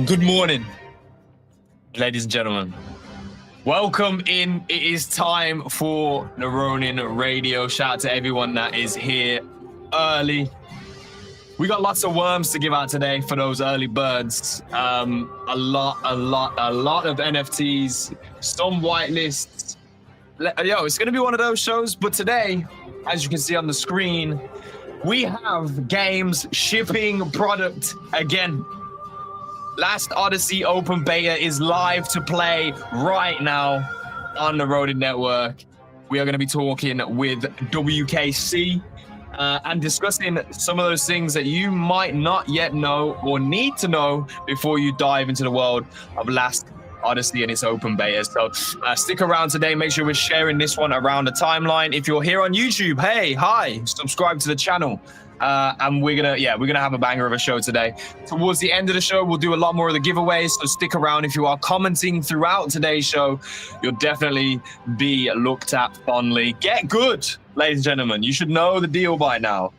Good morning, ladies and gentlemen. Welcome in. It is time for the Ronin radio. Shout out to everyone that is here early. We got lots of worms to give out today for those early birds. A lot of NFTs, some whitelists. Yo, it's gonna be one of those shows. But today, as you can see on the screen, we have games shipping product again. Last Odyssey open beta is live to play right now on the Ronin network. We are going to be talking with WKC and discussing some of those things that you might not yet know or need to know before you dive into the world of Last Odyssey and its open beta. So stick around today. Make sure we're sharing this one around the timeline. If you're here on YouTube, hey, hi, subscribe to the channel. And we're gonna have a banger of a show today. Towards the end of the show, we'll do a lot more of the giveaways, so stick around. If you are commenting throughout today's show, you'll definitely be looked at fondly. Get good, ladies and gentlemen. You should know the deal by now.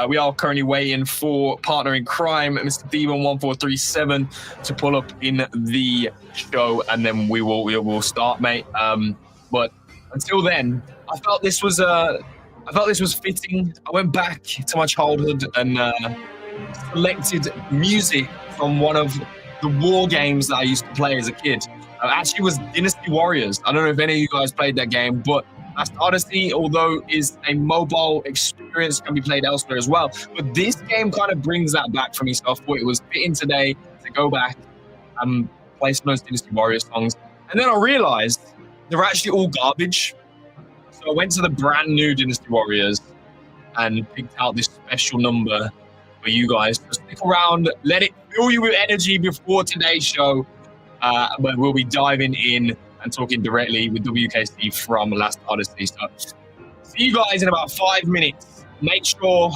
We are currently waiting for partner in crime, Mr. Demon1437, to pull up in the show, and then we will start, mate. But until then, I felt this was fitting. I went back to my childhood and selected music from one of the war games that I used to play as a kid. Actually, was Dynasty Warriors. I don't know if any of you guys played that game, but Last Odyssey, although is a mobile experience, can be played elsewhere as well. But this game kind of brings that back for me, so I thought it was fitting today to go back and play some of those Dynasty Warriors songs. And then I realized they're actually all garbage. So I went to the brand new Dynasty Warriors and picked out this special number for you guys. So stick around, let it fill you with energy before today's show, where we'll be diving in and talking directly with WKC from Last Odyssey. So see you guys in about 5 minutes. Make sure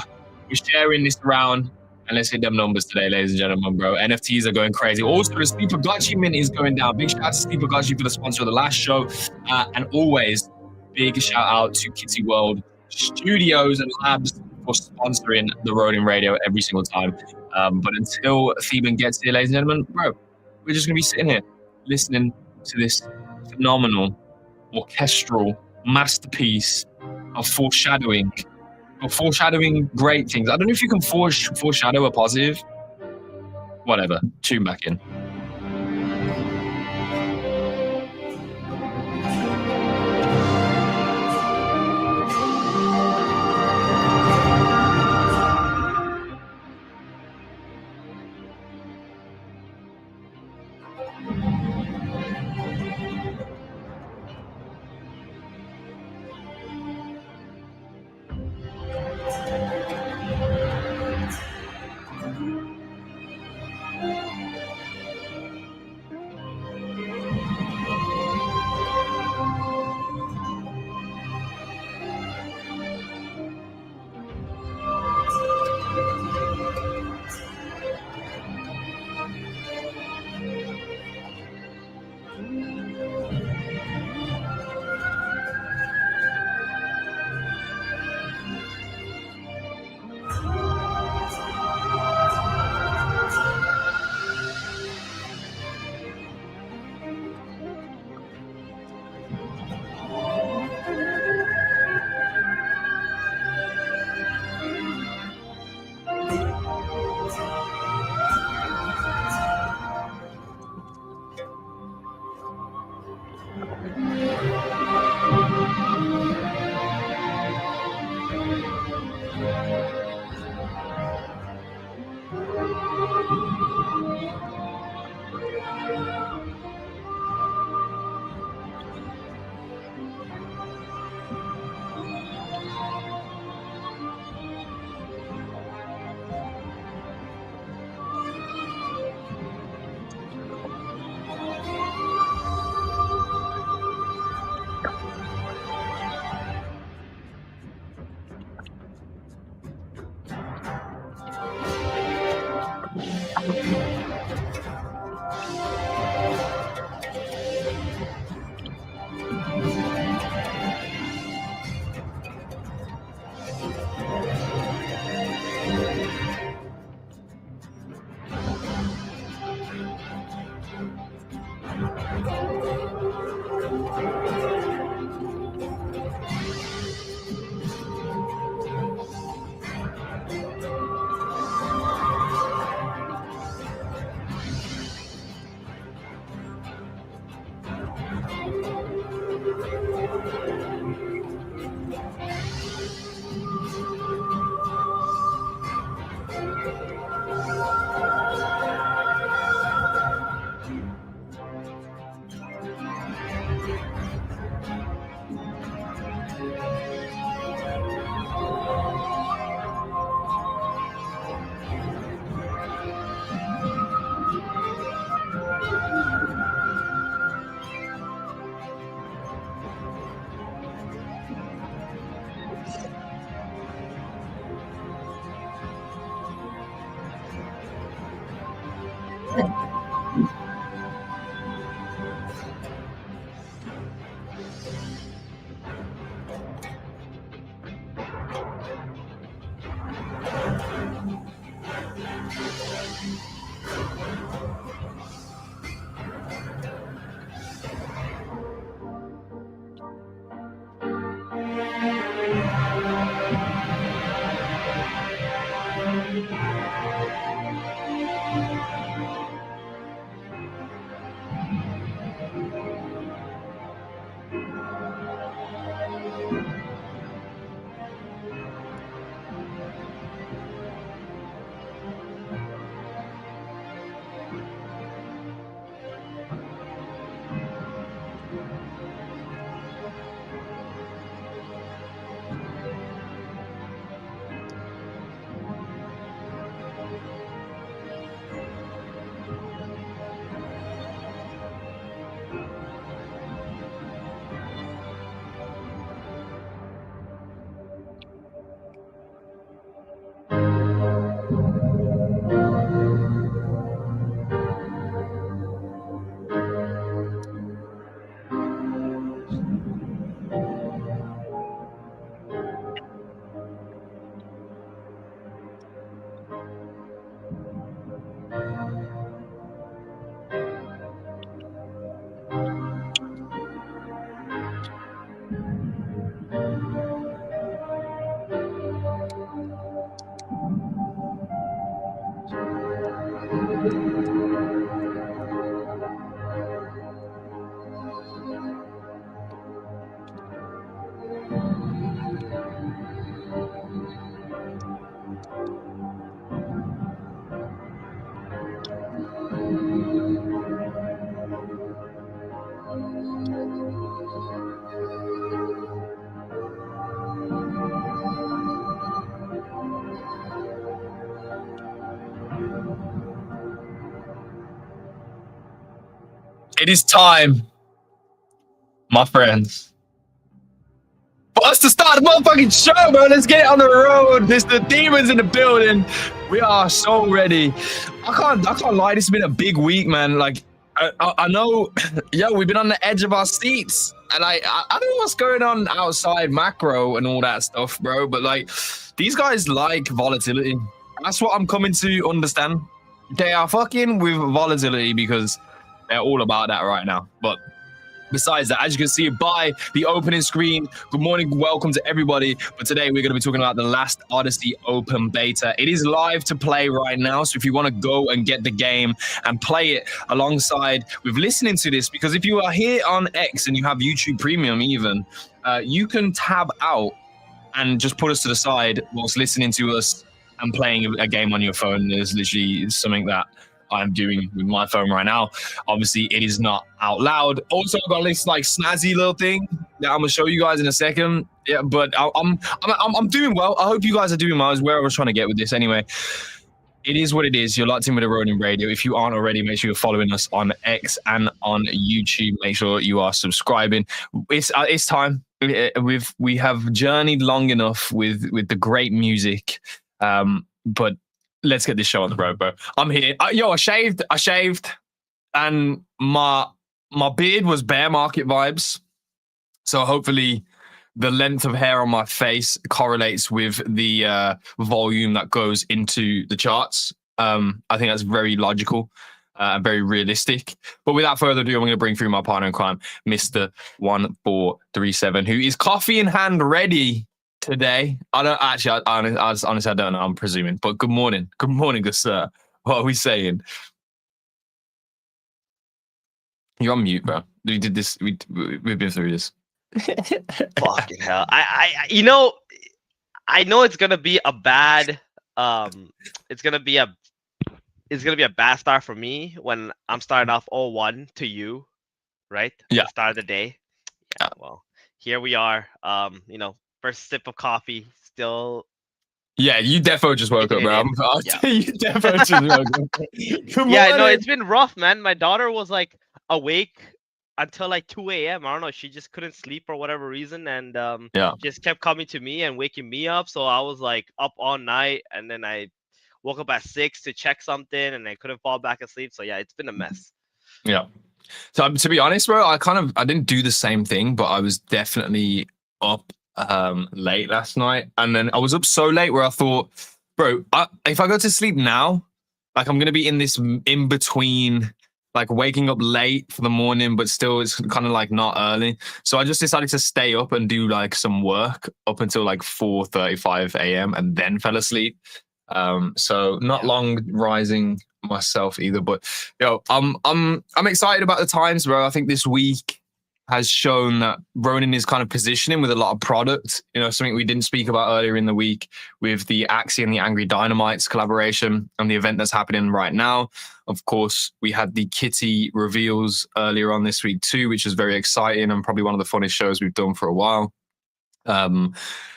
we're sharing this around and let's hit them numbers today, ladies and gentlemen, bro. NFTs are going crazy. Also, the Sleeper Gachi mint is going down. Big shout out to Sleeper Gachi for the sponsor of the last show. And always, big shout out to Kitty World Studios and Labs for sponsoring the Ronin Radio every single time. But until Theban gets here, ladies and gentlemen, bro, we're just going to be sitting here listening to this phenomenal orchestral masterpiece of foreshadowing great things. I don't know if you can foreshadow a positive. Whatever. Tune back in. It is time, my friends, for us to start the motherfucking show, bro. Let's get it on the road. There's the demons in the building. We are so ready. I can't lie. This has been a big week, man. Like, I know, yo, we've been on the edge of our seats, and I don't know what's going on outside macro and all that stuff, bro. But like, these guys like volatility. That's what I'm coming to understand. They are fucking with volatility because they're all about that right now. But besides that, as you can see by the opening screen, good morning, welcome to everybody. But today we're going to be talking about the last Odyssey open beta. It is live to play right now, so if you want to go and get the game and play it alongside with listening to this, because if you are here on X and you have YouTube Premium even, you can tab out and just put us to the side whilst listening to us and playing a game on your phone. Is literally something that I'm doing with my phone right now. Obviously, it is not out loud. Also, I've got this like snazzy little thing that I'm gonna show you guys in a second. Yeah, but I'm doing well. I hope you guys are doing well. Is where I was trying to get with this. Anyway, it is what it is. You're locked in with the Ronin Radio. If you aren't already, make sure you're following us on X and on YouTube. Make sure you are subscribing. It's time. We have journeyed long enough with the great music, but let's get this show on the road, bro. I'm here. I shaved, and my beard was bear market vibes. So hopefully the length of hair on my face correlates with the volume that goes into the charts. I think that's very logical. very realistic. But without further ado, I'm going to bring through my partner in crime, Mr. 1437, who is coffee in hand ready today. I don't actually, honestly, I don't know. I'm presuming. But good morning. Good morning, good sir. What are we saying? You're on mute, bro. We did this. We've been through this. Fucking hell. I know it's gonna be a bad it's gonna be a bad start for me when I'm starting off 0-1 to you, right? Yeah. The start of the day. Yeah, well, here we are. First sip of coffee, still. Yeah, you defo just woke up, bro. Yeah. You defo just woke up. Come yeah, on no, in. it's been rough, man. My daughter was like awake until like 2 a.m. I don't know. She just couldn't sleep for whatever reason, and just kept coming to me and waking me up. So I was like up all night, and then I woke up at 6 to check something, and I couldn't fall back asleep. So yeah, it's been a mess. Yeah. So to be honest, bro, I didn't do the same thing, but I was definitely up late last night, and then I was up so late where I thought, bro, if I go to sleep now, like I'm gonna be in this in between, like waking up late for the morning, but still it's kind of like not early. So I just decided to stay up and do like some work up until like 4:35 a.m. and then fell asleep. So not long rising myself either, but I'm excited about the times, bro. I think this week has shown that Ronin is kind of positioning with a lot of product. Something we didn't speak about earlier in the week with the Axie and the Angry Dynamites collaboration and the event that's happening right now. Of course, we had the Kitty reveals earlier on this week too, which is very exciting and probably one of the funnest shows we've done for a while.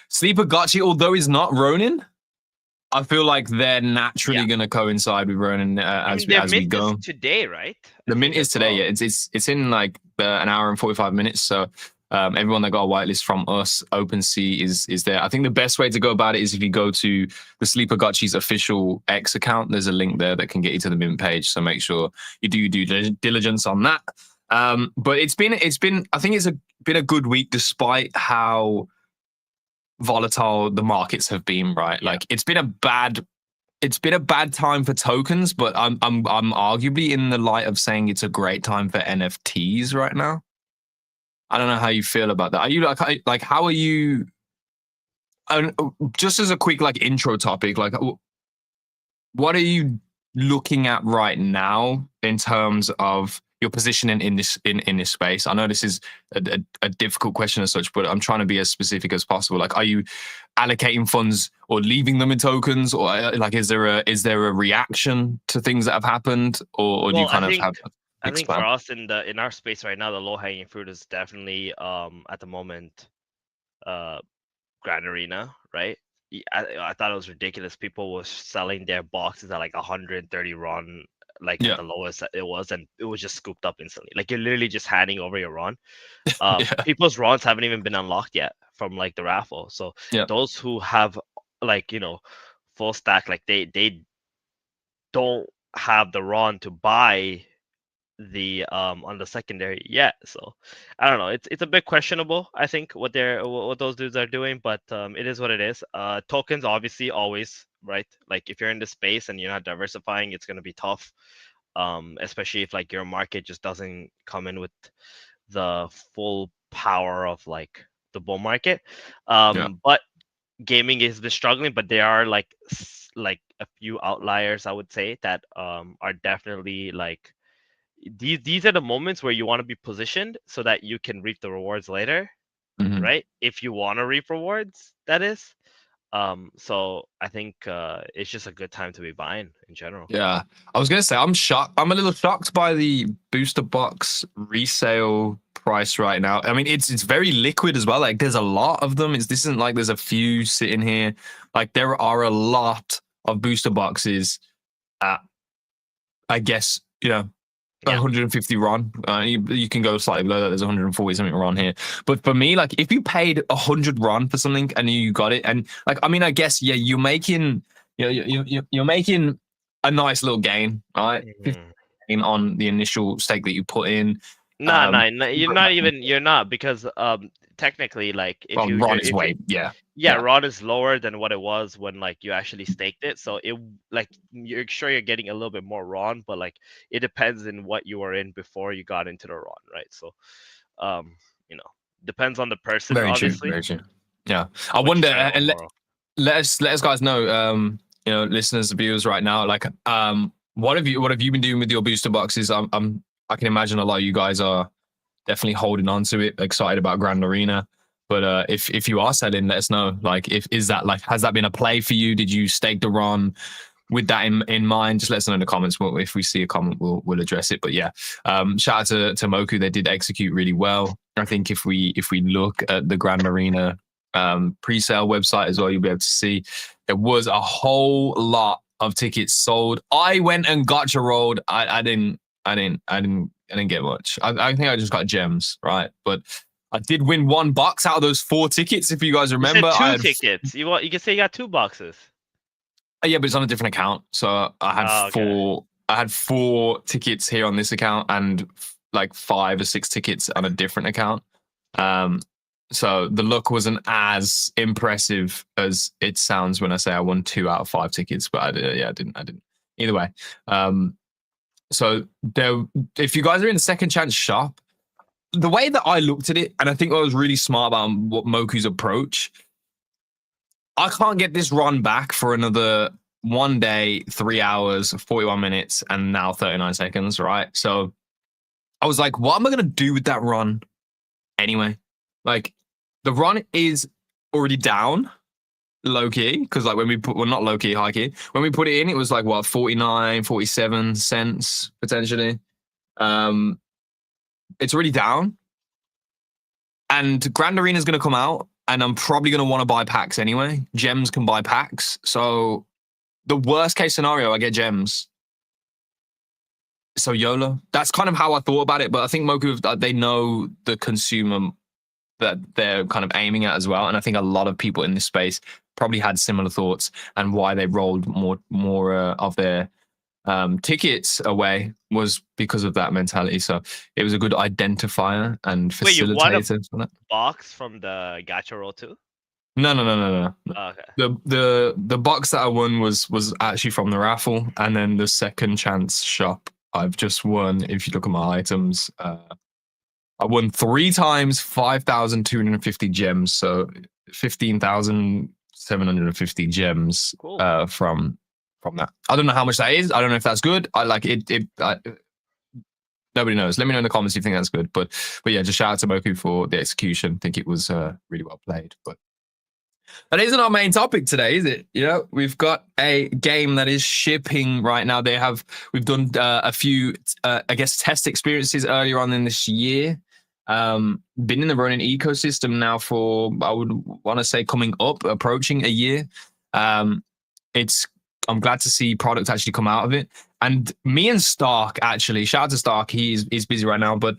Sleeper Gotchi, although he's not Ronin, I feel like they're naturally going to coincide with Ronin as we go. Today, right? The mint is today. Yeah, it's in like an hour and 45 minutes. So everyone that got a whitelist from us, OpenSea is there. I think the best way to go about it is if you go to the Sleeper Gotchi's official X account. There's a link there that can get you to the mint page. So make sure you do due diligence on that. But it's been I think it's been a good week despite how volatile the markets have been, right? Like it's been a bad time for tokens, but I'm arguably in the light of saying it's a great time for NFTs right now. I don't know how you feel about that. Are you like how are you? Just as a quick like intro topic, like what are you looking at right now in terms of your positioning in this space? I know this is a difficult question as such, but I'm trying to be as specific as possible. Like, are you allocating funds or leaving them in tokens, or like is there a reaction to things that have happened, or do you kind of have? I think for us in our space right now, the low hanging fruit is definitely at the moment Grand Arena, right? I thought it was ridiculous. People were selling their boxes at like 130 RON, like at the lowest it was, and it was just scooped up instantly. Like you're literally just handing over your RON. People's RONs haven't even been unlocked yet from like the raffle. So those who have like full stack, like they don't have the RON to buy the on the secondary yet. So I don't know. It's a bit questionable, I think, what those dudes are doing, but it is what it is. Tokens obviously always, right? Like if you're in the space and you're not diversifying, it's gonna be tough. Especially if like your market just doesn't come in with the full power of like the bull market. But gaming has been struggling, but there are like a few outliers, I would say, that are definitely like these are the moments where you want to be positioned so that you can reap the rewards later, right? If you want to reap rewards, that is. So I think it's just a good time to be buying in general. Yeah, I was gonna say I'm shocked. I'm a little shocked by the booster box resale price right now. I mean, it's very liquid as well. Like there's a lot of them. This isn't like there's a few sitting here. Like there are a lot of booster boxes at, I guess, 150 RON. You can go slightly below that. There's 140 something RON here. But for me, like if you paid 100 RON for something and you got it, and like I mean, I guess you're making you're making a nice little gain, right? On the initial stake that you put in. No, you're not because technically, like if Well, you Ron you're, is if you way, yeah. yeah, Ron is lower than what it was when like you actually staked it. So it like you're sure you're getting a little bit more Ron, but like it depends in what you were in before you got into the Ron, right? So um, you know, depends on the person, Very true, obviously, very true. Yeah, I how much you wonder, try to and overall. let us guys know, listeners, viewers, right now, like, what have you been doing with your booster boxes? I can imagine a lot of you guys are definitely holding on to it, excited about Grand Arena. But if you are selling, let us know. Like, if is that like has that been a play for you? Did you stake the run with that in mind? Just let us know in the comments. If we see a comment, we'll address it. But yeah, shout out to Moku. They did execute really well. I think if we look at the Grand Arena pre-sale website as well, you'll be able to see there was a whole lot of tickets sold. I went and gotcha rolled. I didn't get much. I think I just got gems, right? But I did win one box out of those 4 tickets. If you guys You remember, said I two had tickets. You can say you got 2 boxes. yeah, but it's on a different account. So I had Oh, okay. 4. I had 4 tickets here on this account and like 5 or 6 tickets on a different account. So the luck wasn't as impressive as it sounds when I say I won 2 out of 5 tickets. But I didn't. Either way. So there, if you guys are in the second chance shop, the way that I looked at it, and I think I was really smart about what Moku's approach, I can't get this run back for another 1 day, 3 hours, 41 minutes, and now 39 seconds, right? So I was like, what am I going to do with that run anyway? Like, the run is already down, low key, because like when we put, well, not low key, high key. When we put it in, it was like, what, 49, 47 cents potentially. It's already down. And Grand Arena is going to come out, and I'm probably going to want to buy packs anyway. Gems can buy packs. So the worst case scenario, I get gems. So YOLO. That's kind of how I thought about it. But I think Moku, they know the consumer that they're kind of aiming at as well. And I think a lot of people in this space probably had similar thoughts, and why they rolled more of their tickets away was because of that mentality. So it was a good identifier and Wait, you won a facilitator for that. box from the gacha roll too? No. Oh, okay. The box that I won was actually from the raffle, and then the second chance shop I've just won. If you look at my items, I won 3 times 5,250 gems, so 15,750 gems Cool. from that. I don't know how much that is. I don't know if that's good. I like it. Nobody knows. Let me know in the comments if you think that's good. But yeah, just shout out to Moku for the execution. I think it was really well played. But that isn't our main topic today, is it? You know, we've got a game that is shipping right now. We've done a few, I guess, test experiences earlier on in this year. Been in the Ronin ecosystem now for, I would want to say, approaching a year. I'm glad to see product actually come out of it. And me and Stark, actually, shout out to Stark, he's busy right now, but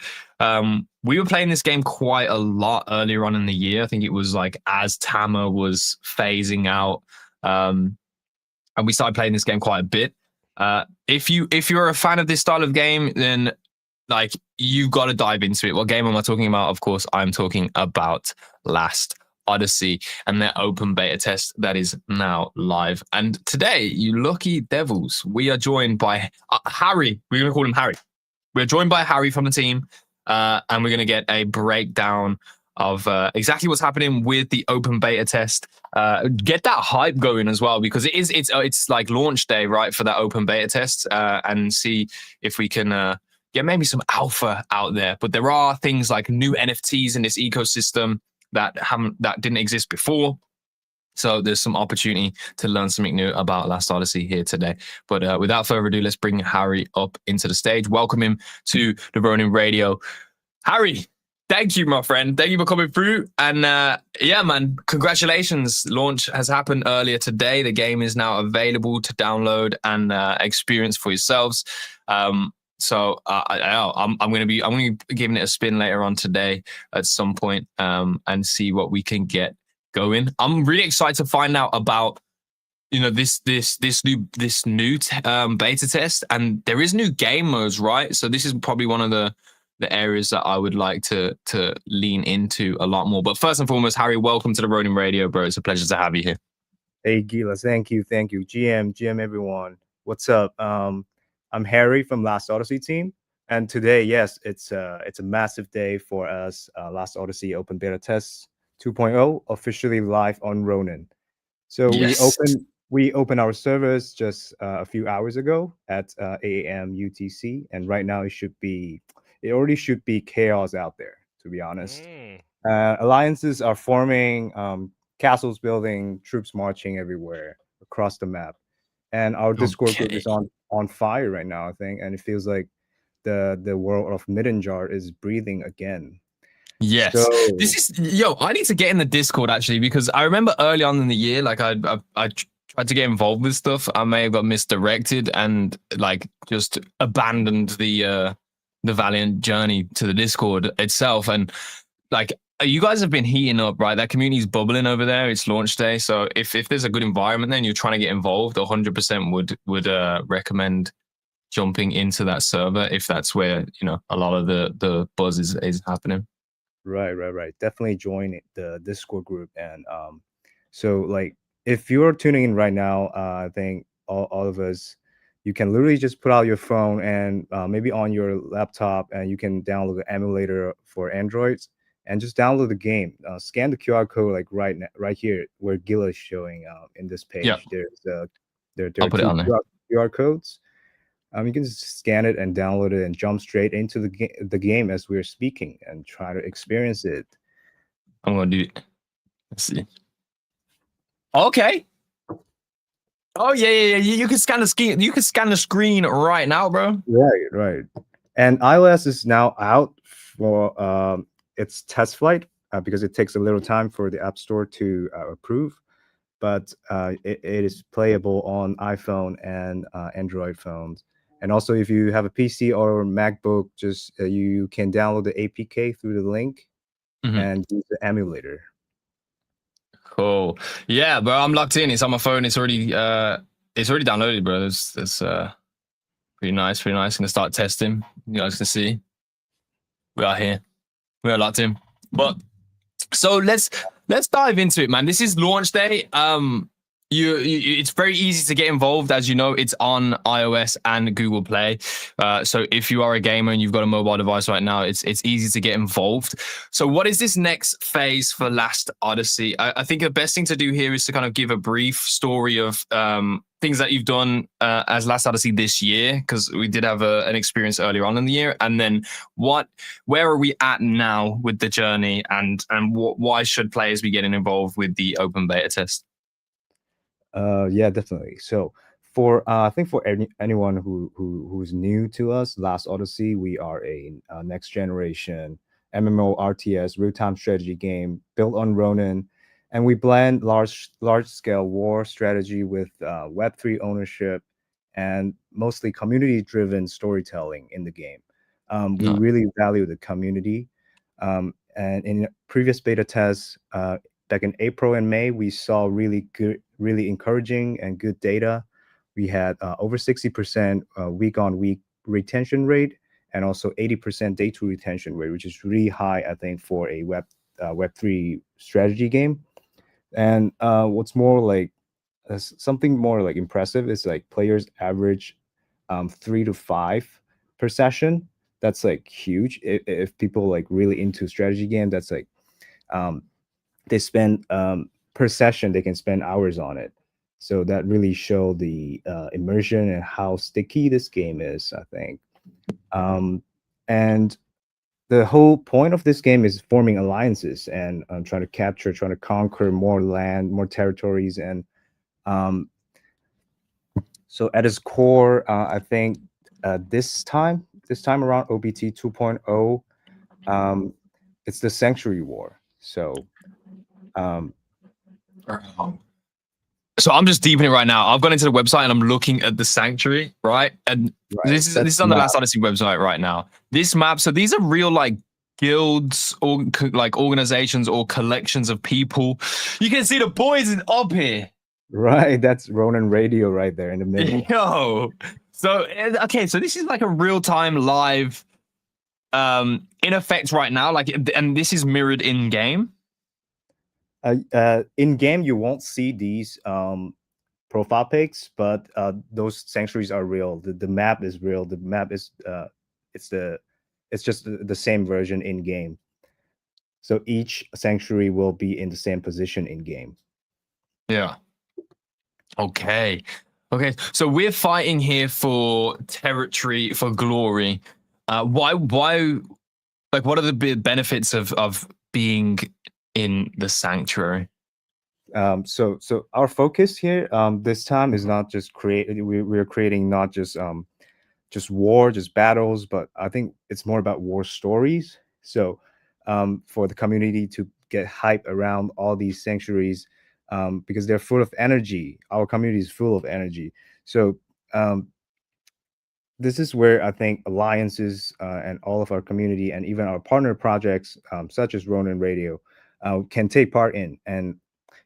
we were playing this game quite a lot earlier on in the year. I think it was like as Tama was phasing out, and we started playing this game quite a bit. If you're a fan of this style of game, then like you've got to dive into it. What game am I talking about? Of course, I'm talking about Last Odyssey and their open beta test that is now live. And today, you lucky devils, we are joined by Harry. We're going to call him Harry. We're joined by Harry from the team, and we're going to get a breakdown of exactly what's happening with the open beta test. Get that hype going as well, because it's like launch day, right, for that open beta test, and see if we can get maybe some alpha out there. But there are things like new NFTs in this ecosystem that didn't exist before. So there's some opportunity to learn something new about Last Odyssey here today. But without further ado, let's bring Harry up into the stage. Welcome him to the Ronin Radio. Harry, thank you, my friend. Thank you for coming through. And yeah, man, congratulations. Launch has happened earlier today. The game is now available to download and experience for yourselves. So I'm going to be giving it a spin later on today at some point, and see what we can get going. I'm really excited to find out about, you know, this new beta test, and there is new game modes, right? So this is probably one of the the areas that I would like to lean into a lot more. But first and foremost, Harry, welcome to the Ronin Radio, bro. It's a pleasure to have you here. Hey, Gila, thank you. GM, everyone. What's up? I'm Harry from Last Odyssey team. And today, yes, it's a massive day for us. Last Odyssey Open Beta Test 2.0 officially live on Ronin. So Yes. we opened our servers just a few hours ago at 8 a.m. UTC, and right now it already should be chaos out there, to be honest. Alliances are forming, castles building, troops marching everywhere across the map, and our Discord group is on fire right now, I think, and it feels like the world of Middenjar is breathing again. Yes, this is I need to get in the Discord actually, because I remember early on in the year, like I tried to get involved with stuff. I may have got misdirected and like just abandoned the valiant journey to the Discord itself. And like you guys have been heating up, right? That community's bubbling over there. It's launch day, so if there's a good environment, then you're trying to get involved, 100% would recommend jumping into that server if that's where a lot of the buzz is happening. Right. Definitely join the Discord group. And so like if you're tuning in right now, I think all of us, you can literally just put out your phone and maybe on your laptop, and you can download the emulator for Androids and just download the game. Scan the QR code like right here where Gila is showing in this page. Yeah. There are two QR codes. You can just scan it and download it and jump straight into the game as we're speaking and try to experience it. I'm gonna do it. Let's see. Okay. Oh yeah. You can scan the screen. You can scan the screen right now, bro. Right. And iOS is now out for its test flight because it takes a little time for the App Store to approve. But it is playable on iPhone and Android phones. And also, if you have a PC or MacBook, just you can download the APK through the link and use the emulator. Cool. Yeah, bro. I'm locked in. It's on my phone. It's already downloaded, bro. That's pretty nice. Gonna start testing. You guys can see we are here. We are locked in. But so let's dive into it, man. This is launch day. It's very easy to get involved. As you know, it's on iOS and Google Play. So if you are a gamer and you've got a mobile device right now, it's easy to get involved. So what is this next phase for Last Odyssey? I think the best thing to do here is to kind of give a brief story of things that you've done as Last Odyssey this year, because we did have an experience earlier on in the year. And then where are we at now with the journey, and why should players be getting involved with the open beta test? Yeah, definitely. So for I think for anyone who's new to us, Last Odyssey, we are a next generation MMO RTS real-time strategy game built on Ronin, and we blend large scale war strategy with Web3 ownership and mostly community driven storytelling in the game. We really value the community, and in previous beta tests back in April and May, we saw really encouraging and good data. We had over 60% week-on-week retention rate, and also 80% day 2 retention rate, which is really high, I think, for a Web3 strategy game. And what's more like something more like impressive is like players average 3 to 5 per session. That's like huge. If people like really into strategy game, that's like they spend per session, they can spend hours on it. So that really show the immersion and how sticky this game is, I think. And the whole point of this game is forming alliances and trying to conquer more land, more territories. And so at its core, I think this time around OBT 2.0, it's the Sanctuary War. So so I'm just deep in it right now. I've gone into the website and I'm looking at the Sanctuary, right? And this is on the Last Odyssey website right now. This map, so these are real like guilds or like organizations or collections of people. You can see the poison up here. Right, that's Ronin Radio right there in the middle. Yo, so okay, so this is like a real-time live in effect right now? Like, and this is mirrored in game. In game, you won't see these profile pics, but those sanctuaries are real. The map is real. The map is it's just the same version in game. So each sanctuary will be in the same position in game. Yeah. Okay. Okay. So we're fighting here for territory, for glory. Why? Like, what are the benefits of being in the sanctuary? So our focus here this time is not just we're creating not just war, just battles, but I think it's more about war stories. So for the community to get hype around all these sanctuaries, because they're full of energy. Our community is full of energy. So this is where I think alliances and all of our community and even our partner projects, such as Ronin Radio, can take part in. And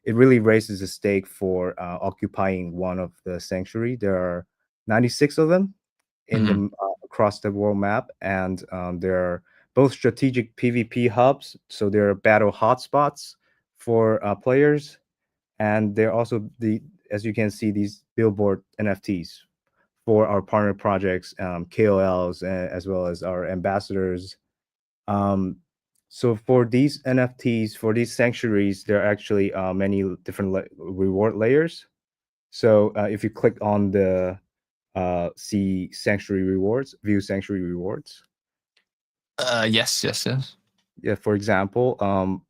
it really raises the stake for occupying one of the sanctuary. There are 96 of them in the across the world map, and there are both strategic PvP hubs, so there are battle hotspots for players, and they're also as you can see, these billboard NFTs for our partner projects, KOLs, as well as our ambassadors. So for these NFTs, for these sanctuaries, there are actually many different reward layers. So if you click on the see sanctuary rewards, view sanctuary rewards. Yes. Yeah, for example,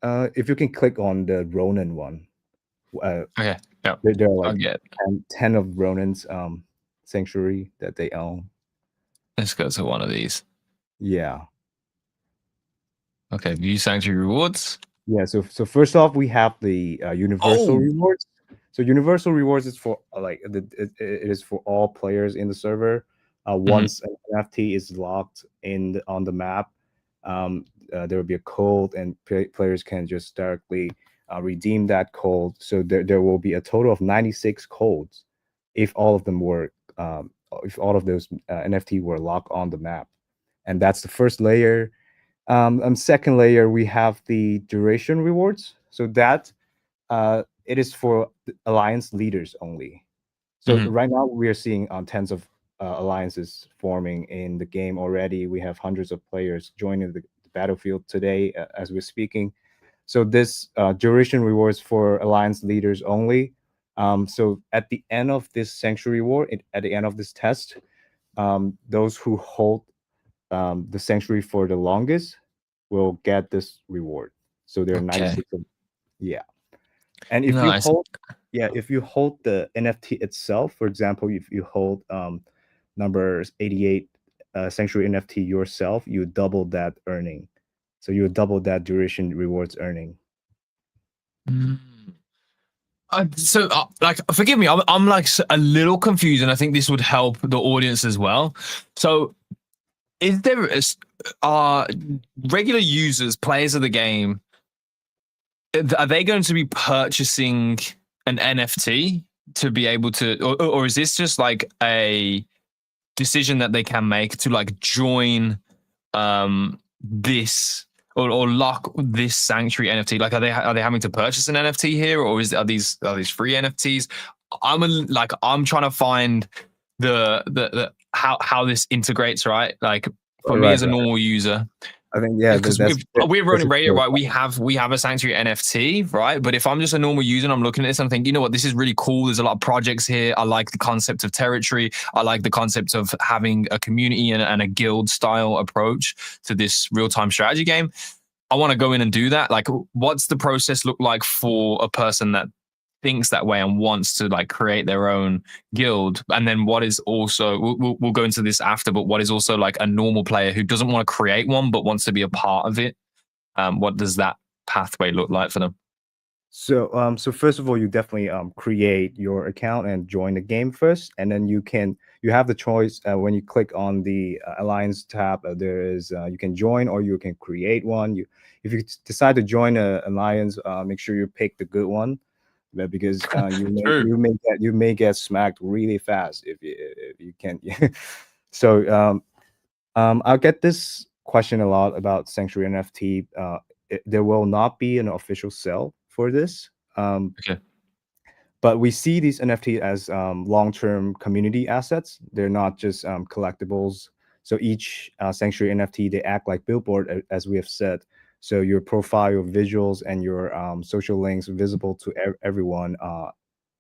if you can click on the Ronin one, Okay. Yeah. there are like I'll get. 10 of Ronin's sanctuary that they own. Let's go to one of these. Yeah. Okay. View sanctuary rewards. Yeah. So first off, we have the universal Oh. rewards. So universal rewards is for it is for all players in the server. Once an NFT is locked on the map, there will be a code, and players can just directly redeem that code. So there will be a total of 96 codes if all of them were if all of those NFT were locked on the map, and that's the first layer. Second layer, we have the duration rewards. So that it is for alliance leaders only. So right now we are seeing tens of alliances forming in the game already. We have hundreds of players joining the battlefield today as we're speaking. So this duration rewards for alliance leaders only. So at the end of this sanctuary war, at the end of this test, those who hold the sanctuary for the longest will get this reward. So there are 96 of, yeah. And if you hold the NFT itself, for example, if you hold numbers 88 sanctuary NFT yourself, you double that earning. So you double that duration rewards earning. So, like, forgive me, I'm like a little confused, and I think this would help the audience as well. So, is there regular users, players of the game, are they going to be purchasing an NFT to be able to, or is this just like a decision that they can make to like join this or lock this sanctuary NFT? Like, are they having to purchase an NFT here, or are these free NFTs? I'm trying to find the how this integrates, right? Like for me as a normal user. I think because we're Ronin Radio, right? We have a sanctuary NFT, right? But if I'm just a normal user and I'm looking at this, I'm thinking, you know what, this is really cool. There's a lot of projects here. I like the concept of territory. I like the concept of having a community and a guild style approach to this real-time strategy game. I want to go in and do that. Like, what's the process look like for a person that thinks that way and wants to like create their own guild? And then what is also, we'll go into this after, but what is also like a normal player who doesn't want to create one but wants to be a part of it? What does that pathway look like for them? So so first of all, you definitely create your account and join the game first, and then you have the choice when you click on the alliance tab. There is you can join or you can create one. If you decide to join an alliance, make sure you pick the good one, because you may get smacked really fast if you can't. So I'll get this question a lot about Sanctuary NFT. There will not be an official sale for this. Okay. But we see these NFT as long-term community assets. They're not just collectibles. So each Sanctuary NFT, they act like billboard, as we have said. So your profile, your visuals, and your social links visible to everyone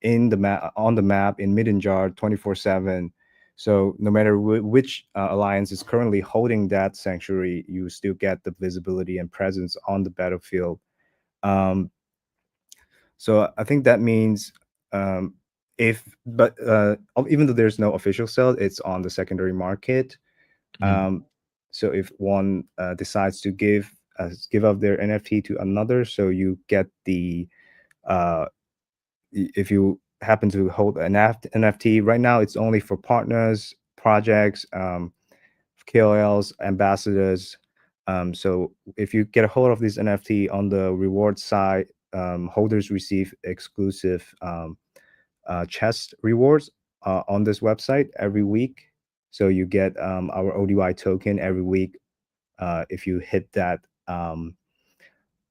in the map, on the map, in Middenjar, 24/7. So no matter which alliance is currently holding that sanctuary, you still get the visibility and presence on the battlefield. So I think that means even though there's no official sale, it's on the secondary market. So if one decides to give up their NFT to another, so you get the if you happen to hold an NFT right now, it's only for partners, projects, KOLs, ambassadors. So if you get a hold of this NFT on the reward side, holders receive exclusive chest rewards on this website every week. So you get our ODY token every week. If you hit that,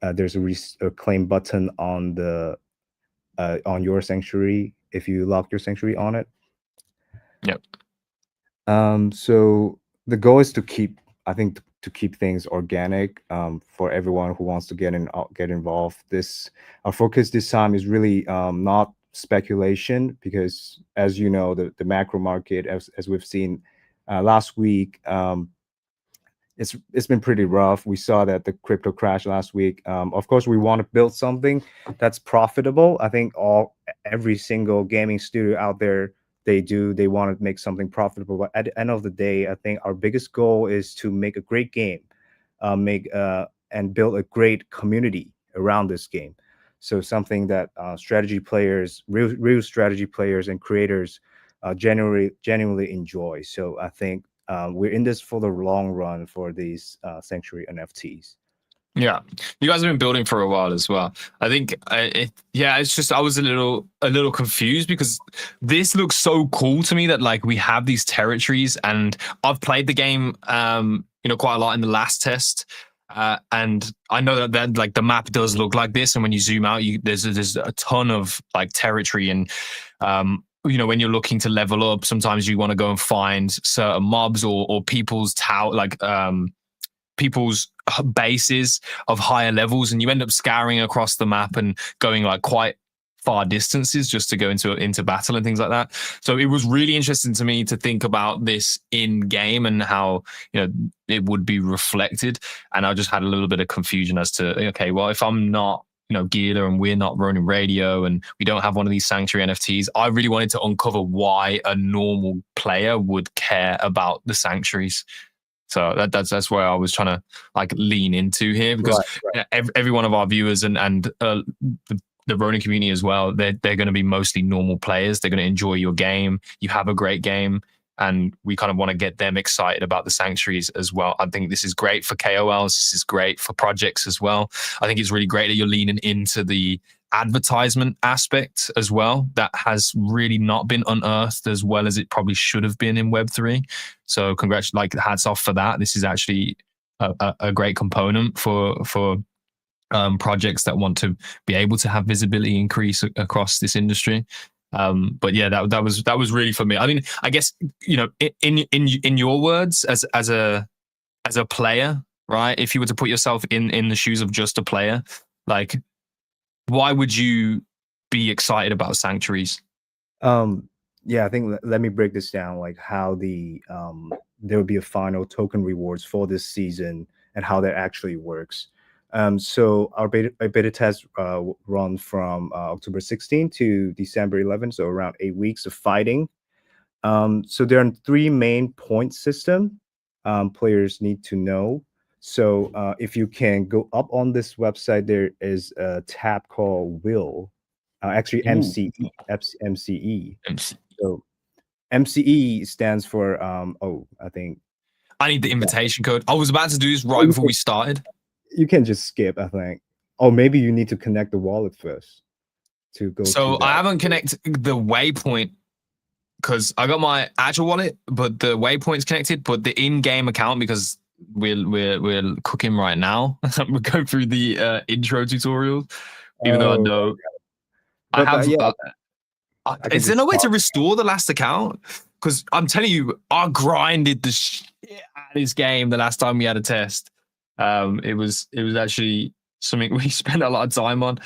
there's a claim button on the on your sanctuary if you lock your sanctuary on it. Yep. So the goal is to keep, I think, to keep things organic for everyone who wants to get involved. Our focus this time is really not speculation, because as you know, the macro market, as we've seen last week, it's been pretty rough. We saw that the crypto crash last week. Of course, we want to build something that's profitable. I think every single gaming studio out there, they want to make something profitable. But at the end of the day, I think our biggest goal is to make a great game, and build a great community around this game. So something that strategy players, real strategy players and creators genuinely enjoy. So I think we're in this for the long run for these Sanctuary NFTs. Yeah, you guys have been building for a while as well. I think, it's just I was a little confused because this looks so cool to me that like we have these territories, and I've played the game, quite a lot in the last test, and I know that like the map does look like this, and when you zoom out, there's a ton of like territory, and when you're looking to level up, sometimes you want to go and find certain mobs or people's people's bases of higher levels, and you end up scouring across the map and going like quite far distances just to go into battle and things like that. So it was really interesting to me to think about this in game and how it would be reflected. And I just had a little bit of confusion as to, okay, well, if I'm not Gila and we're not Ronin Radio and we don't have one of these Sanctuary NFTs, I really wanted to uncover why a normal player would care about the Sanctuaries. So that's where I was trying to like lean into here, because Right. every one of our viewers and the Ronin community as well, they're going to be mostly normal players. They're going to enjoy your game. You have a great game, and we kind of want to get them excited about the Sanctuaries as well. I think this is great for KOLs. This is great for projects as well. I think it's really great that you're leaning into the advertisement aspect as well. That has really not been unearthed as well as it probably should have been in Web3. So hats off for that. This is actually a great component for projects that want to be able to have visibility increase across this industry. But yeah, that was really for me. I mean, I guess in your words as a player, right? If you were to put yourself in the shoes of just a player, like, why would you be excited about Sanctuaries? Yeah, I think let me break this down, like how there will be a final token rewards for this season and how that actually works. So our beta test run from October 16 to December 11, so around 8 weeks of fighting. So there are 3 main point system players need to know. So if you can go up on this website, there is a tab called Will, actually MCE. So MCE stands for I think I need the invitation code. I was about to do this right before we started. You can just skip, I think. Oh, maybe you need to connect the wallet first to go. So I haven't connected the waypoint because I got my actual wallet, but the Waypoint's connected, but the in-game account, because we're cooking right now. We're going through the intro tutorial, even though I Oh, know I but have. yeah, I can Is there no just way to talk. restore the last account? Because I'm telling you, I grinded the shit out of this game the last time we had a test. It was actually something we spent a lot of time on.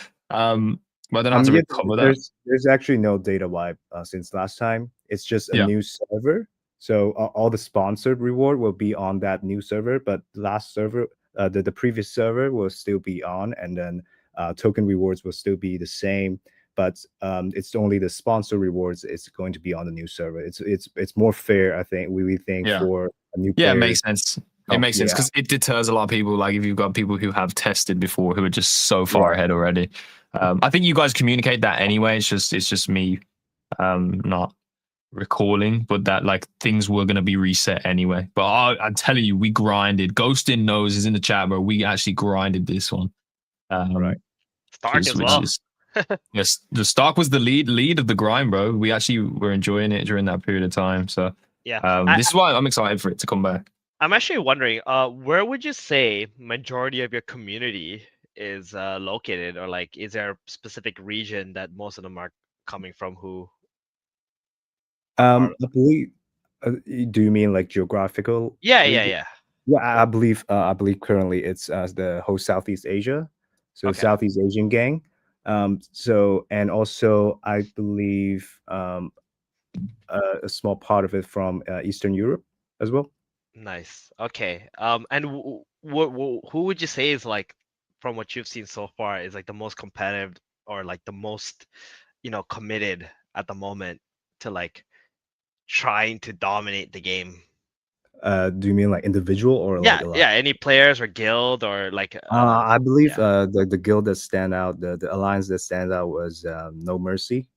But I don't know how to Yeah, recover that. there's actually no data wipe since last time. It's just a Yeah. new server. So all the sponsored reward will be on that new server, but last server, the previous server will still be on, and then token rewards will still be the same. But it's only the sponsor rewards is going to be on the new server. It's more fair, I think. We think Yeah. for new Yeah, it players. makes sense. It makes sense Yeah. because it deters a lot of people. Like if you've got people who have tested before who are just so far Yeah. ahead already. I think you guys communicate that anyway. It's just me not recalling, but that like things were gonna be reset anyway. But I'm telling you, we grinded. Ghostin knows is in the chat, bro. We actually grinded this one. Right. Stark as Which well. is yes, the Stark was the lead of the grind, bro. We actually were enjoying it during that period of time. So Yeah. this is why I'm excited for it to come back. I'm actually wondering, where would you say majority of your community is located, or like, is there a specific region that most of them are coming from who are part of? I believe. Do you mean like geographical Yeah, region? yeah. Yeah, I believe currently it's the whole Southeast Asia, so Okay. Southeast Asian gang. So and also I believe a small part of it from Eastern Europe as well. Nice. Okay. And who would you say is like, from what you've seen so far, is like the most competitive, or like the most, committed at the moment to like trying to dominate the game? Do you mean like individual or like Yeah, a lot? yeah. Any players or guild or like, I believe yeah, the guild that stand out, the alliance that stands out was No Mercy.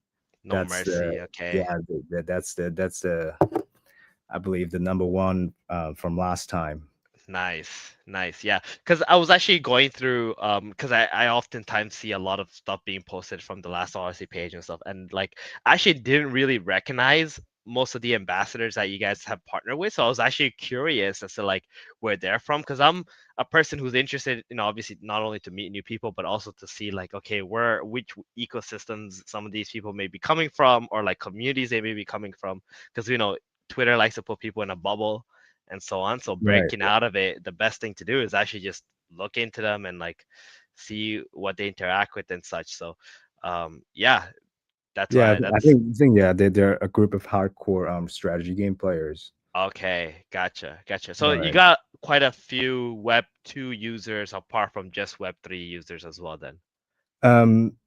no That's the mercy. Okay. yeah, that's the I believe the number one from last time. Nice, nice. Yeah, because I was actually going through, because I oftentimes see a lot of stuff being posted from the last Odyssey page and stuff, and like I actually didn't really recognize most of the ambassadors that you guys have partnered with. So I was actually curious as to like where they're from, because I'm a person who's interested, obviously not only to meet new people, but also to see like, okay, which ecosystems some of these people may be coming from, or like communities they may be coming from, because Twitter likes to put people in a bubble and so on. So Right. breaking out of it, the best thing to do is actually just look into them and like see what they interact with and such. So yeah, that's Yeah, why I that's think yeah, they're a group of hardcore strategy game players. okay. Gotcha. So you Right. got quite a few Web 2 users apart from just Web 3 users as well then.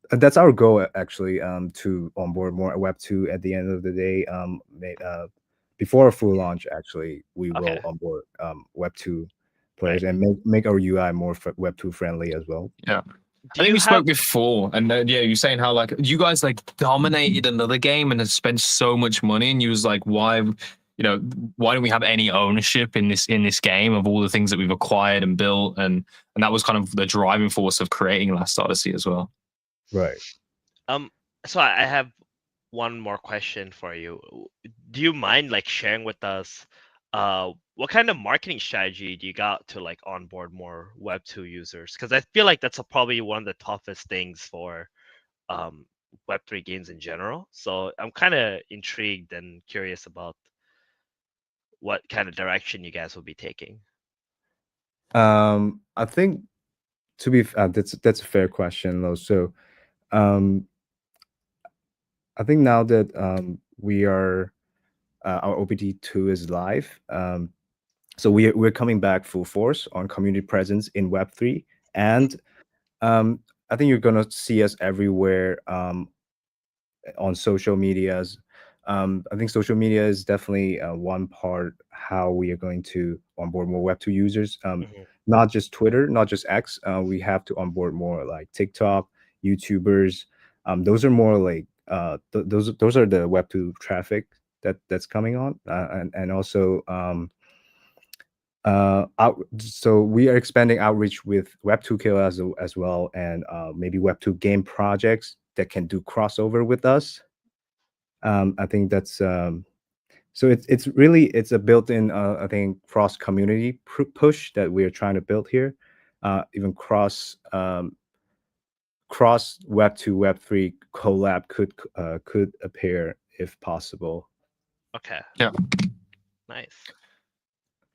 That's our goal actually. To onboard more Web 2 at the end of the day. Before a full launch, actually, we Okay. will onboard Web 2 Right. players and make our UI more Web 2 friendly as well. Yeah. Do I think you we have spoke before, and yeah, you're saying how like you guys like dominated another game and have spent so much money, and you was like, why don't we have any ownership in this game of all the things that we've acquired and built, and that was kind of the driving force of creating Last Odyssey as well. Right. um so I have one more question for you. Do you mind like sharing with us what kind of marketing strategy do you got to like onboard more Web 2 users? Because I feel like that's probably one of the toughest things for um, Web 3 games in general. So I'm kind of intrigued and curious about what kind of direction you guys will be taking. I think that's a fair question though. So, um, I think now that we are our OBD2 is live. So we're coming back full force on community presence in Web3, and I think you're gonna see us everywhere on social medias. I think social media is definitely one part how we are going to onboard more Web2 users. Mhm. Not just Twitter, not just X. We have to onboard more like TikTok, YouTubers. Those are more like those are the Web2 traffic that's coming on, and also so we are expanding outreach with Web2 KOL as well, and maybe Web2 game projects that can do crossover with us. I think that's so it's really it's a built-in I think cross community push that we are trying to build here, even cross Web 2 Web 3 collab could appear if possible. Okay. Yeah. Nice.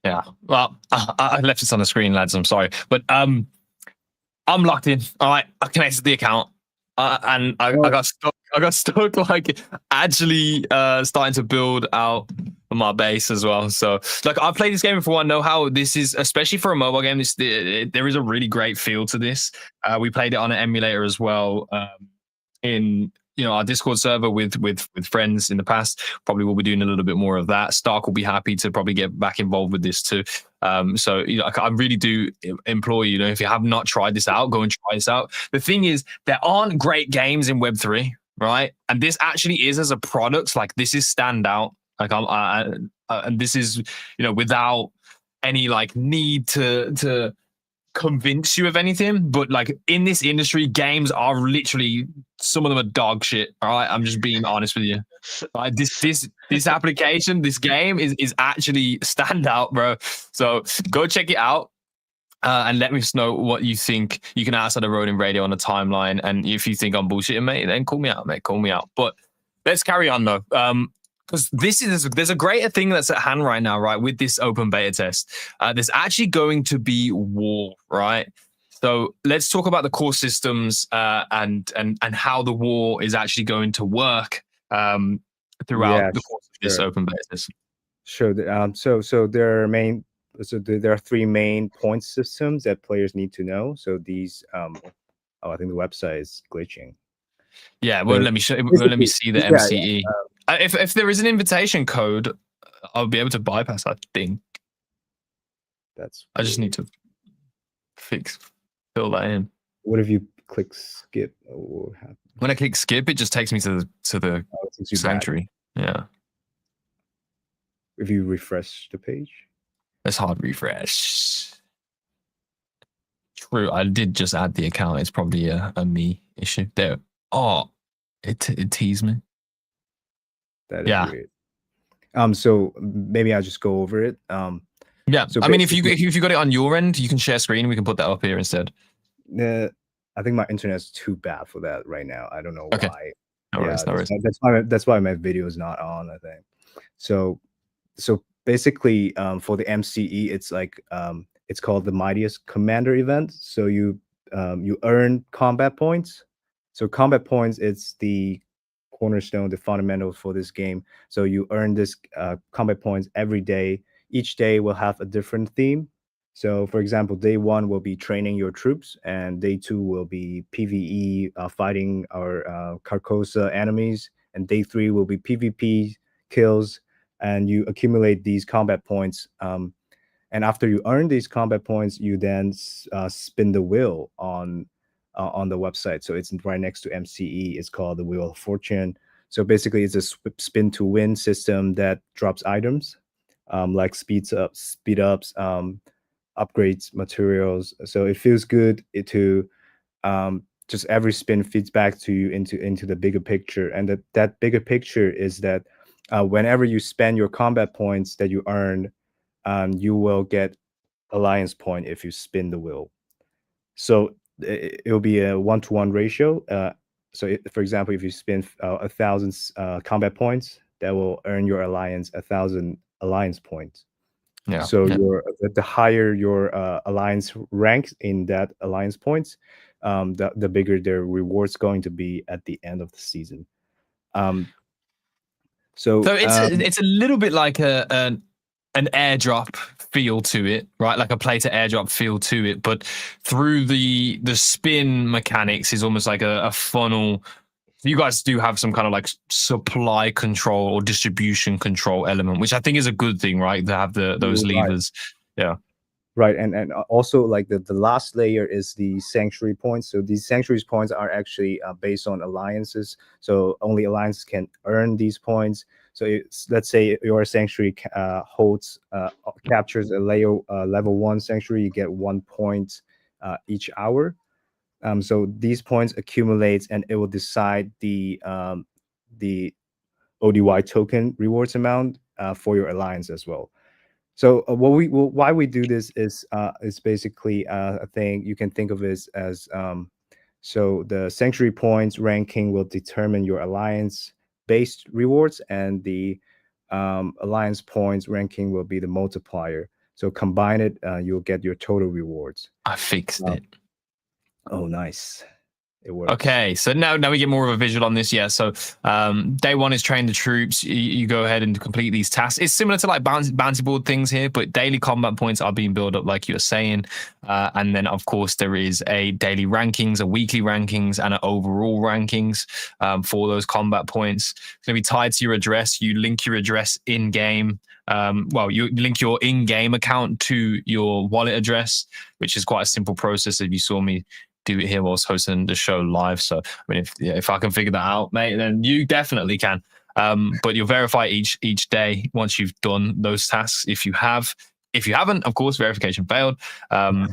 Yeah. Well, I left this on the screen, lads. I'm sorry, but I'm locked in. All right, I connected the account, and I got stuck. I got stuck like actually starting to build out my base as well. So, like, I've played this game before. I know how this is, especially for a mobile game. There is a really great feel to this. We played it on an emulator as well. In our Discord server with friends in the past. Probably will be doing a little bit more of that. Stark will be happy to probably get back involved with this too. So I really do implore you, if you have not tried this out, go and try this out. The thing is, there aren't great games in Web3, right? And this actually is, as a product, like, this is standout. Like, and this is without any like need to convince you of anything, but like, in this industry, games are literally, some of them are dog shit. All right, I'm just being honest with you. Right? This application, this game is actually standout, bro. So go check it out. And let me know what you think. You can ask at the Ronin Radio on the timeline, and if you think I'm bullshitting, mate, then call me out, mate. Call me out. But let's carry on though. Because there's a greater thing that's at hand right now, right? With this open beta test, there's actually going to be war, right? So let's talk about the core systems and how the war is actually going to work throughout the course of this open beta test. Sure. So there are three main point systems that players need to know. So these, I think the website is glitching. Yeah, well, let me see the MCE. If there is an invitation code, I'll be able to bypass that thing. I just need to fill that in. What if you click skip? When I click skip, it just takes me to the sanctuary. Yeah. If you refresh the page, it's hard refresh. True, I did just add the account. It's probably a me issue. There. Oh, it teased me. That is weird. So maybe I'll just go over it. Yeah. So I mean, if you got it on your end, you can share screen. We can put that up here instead. I think my internet's too bad for that right now. I don't know why. No worries. That's why my video is not on, I think. So basically, for the MCE, it's like it's called the Mightiest Commander event. So you earn combat points. So combat points, it's the cornerstone, the fundamental for this game. So you earn this combat points every day. Each day will have a different theme. So, for example, day 1 will be training your troops, and day 2 will be PVE, fighting our Carcosa enemies, and day 3 will be PvP kills, and you accumulate these combat points. And after you earn these combat points, you then spin the wheel on the website. So it's right next to MCE. It's called the Wheel of Fortune. So basically, it's a spin to win system that drops items, like speed ups, upgrades, materials. So it feels good to just every spin feeds back to you into the bigger picture. And that bigger picture is that whenever you spend your combat points that you earn, you will get alliance point if you spin the wheel. So it will be a 1-to-1 ratio. So for example, if you spend 1,000 combat points, that will earn your alliance 1,000 alliance points. Yeah. So the higher your alliance ranks in that alliance points, the bigger their rewards going to be at the end of the season. So it's a little bit like an airdrop feel to it, right? Like a play to airdrop feel to it, but through the spin mechanics is almost like a funnel. You guys do have some kind of like supply control or distribution control element, which I think is a good thing, right? To have those levers. Yeah. Right. And also like the last layer is the sanctuary points. So these sanctuary points are actually based on alliances. So only alliances can earn these points. So let's say your sanctuary captures a level 1 sanctuary, you get 1 point each hour. So these points accumulate, and it will decide the ODY token rewards amount for your alliance as well. So why we do this is basically a thing you can think of it as so the sanctuary points ranking will determine your alliance based rewards, and the alliance points ranking will be the multiplier. So combine it, you'll get your total rewards. I fixed it. Oh, nice. It works. Okay, so now we get more of a visual on this. Yeah, so day one is train the troops. You go ahead and complete these tasks. It's similar to like bounty board things here, but daily combat points are being built up, like you were saying. And then, of course, there is a daily rankings, a weekly rankings, and an overall rankings for those combat points. It's going to be tied to your address. You link your address in game. You link your in-game account to your wallet address, which is quite a simple process. If you saw me do it here whilst hosting the show live. So, I mean, if I can figure that out, mate, then you definitely can. But you'll verify each day once you've done those tasks. If you haven't, of course, verification failed. And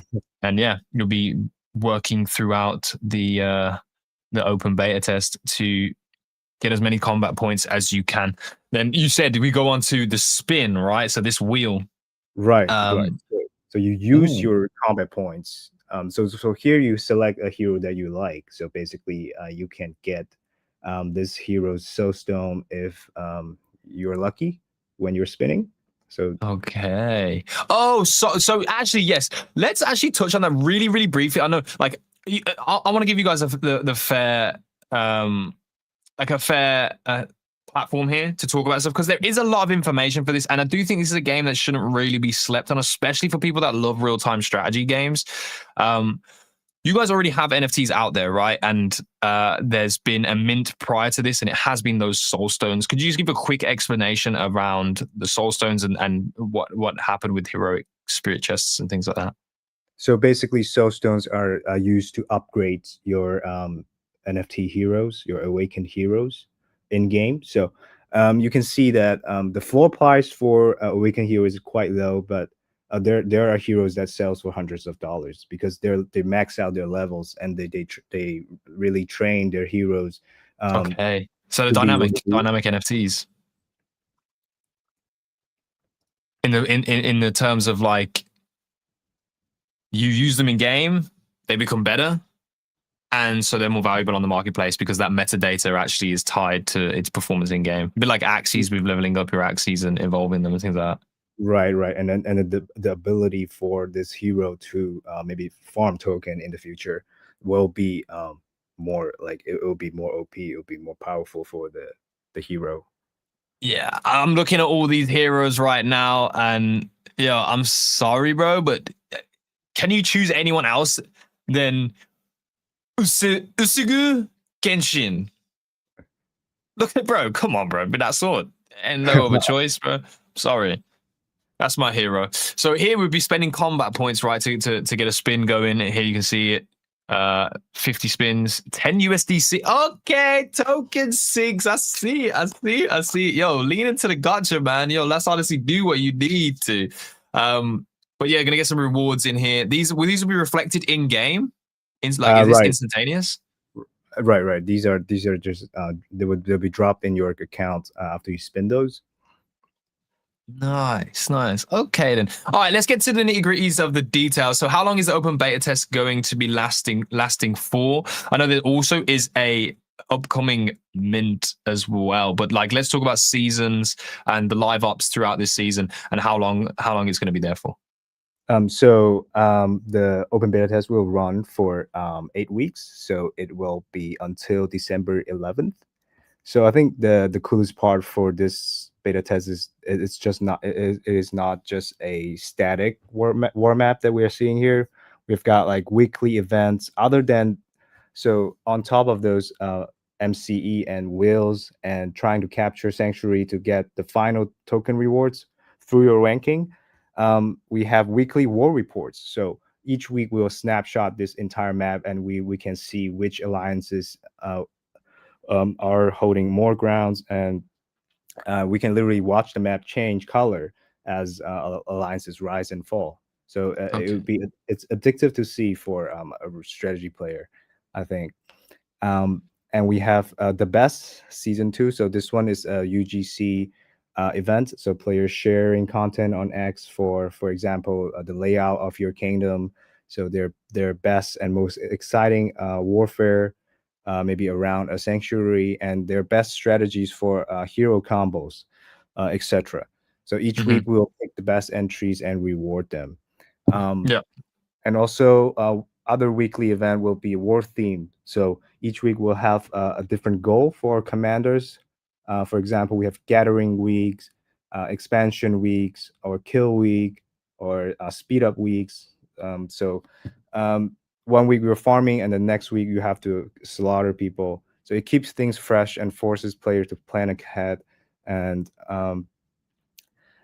yeah, you'll be working throughout the open beta test to get as many combat points as you can. Then you said we go on to the spin, right? So this wheel. Right. So you use Ooh. your combat points. So here you select a hero that you like. So basically, you can get this hero's soulstone if you're lucky when you're spinning. So okay. Oh, so actually, yes. Let's actually touch on that really, really briefly. I know, like, I want to give you guys the fair, like a fair platform here to talk about stuff, because there is a lot of information for this, and I do think this is a game that shouldn't really be slept on, especially for people that love real-time strategy games. You guys already have NFTs out there, right? And there's been a mint prior to this, and it has been those soul stones. Could you just give a quick explanation around the soul stones and what happened with heroic spirit chests and things like that? So basically, soul stones are used to upgrade your NFT heroes, your awakened heroes in game. So you can see that the floor price for awakened heroes is quite low, but there are heroes that sells for hundreds of dollars because they max out their levels, and they really train their heroes. Okay, so the to be dynamic really- NFTs in the terms of like you use them in game, they become better, and so they're more valuable on the marketplace because that metadata actually is tied to its performance in game. A bit like axes with leveling up your axes and evolving them and things like that. Right, and then the ability for this hero to maybe farm token in the future will be more like it will be more OP. It will be more powerful for the hero. Yeah, I'm looking at all these heroes right now, and yeah, I'm sorry, bro, but can you choose anyone else than Usugu Genshin? Look at bro, come on, bro, but that sword and no other choice, bro. Sorry. That's my hero. So here we'd be spending combat points, right, to get a spin going. Here you can see it. 50 spins, 10 USDC. Okay, token 6. I see. Yo, lean into the gotcha, man. Yo, let's honestly do what you need to. But yeah, gonna get some rewards in here. These will be reflected in game. Is this instantaneous? Right. These are just they'll be dropped in your account after you spin those. Nice. Okay, then. All right, let's get to the nitty gritties of the details. So, how long is the open beta test going to be lasting for? I know there also is a upcoming mint as well, but like, let's talk about seasons and the live ops throughout this season and how long it's going to be there for. The open beta test will run for 8 weeks, so it will be until December 11th. So I think the coolest part for this beta test is it's just not it is not just a static war map that we are seeing here. We've got like weekly events other than so on top of those MCE and wheels and trying to capture sanctuary to get the final token rewards through your ranking. We have weekly war reports. So each week we'll snapshot this entire map, and we can see which alliances are holding more grounds, and we can literally watch the map change color as alliances rise and fall. So it's addictive to see for a strategy player, I think. and we have the best season 2. So this one is a UGC event. So players sharing content on X for example, the layout of your kingdom. So their best and most exciting warfare, maybe around a sanctuary, and their best strategies for hero combos, etc. So each Mhm. week we'll pick the best entries and reward them. Um, Yeah. and also other weekly event will be war themed. So each week we'll have a different goal for commanders. For example, we have gathering weeks, expansion weeks, or kill week, or speed up weeks. So um, one week you're farming, and the next week you have to slaughter people. So it keeps things fresh and forces players to plan ahead. And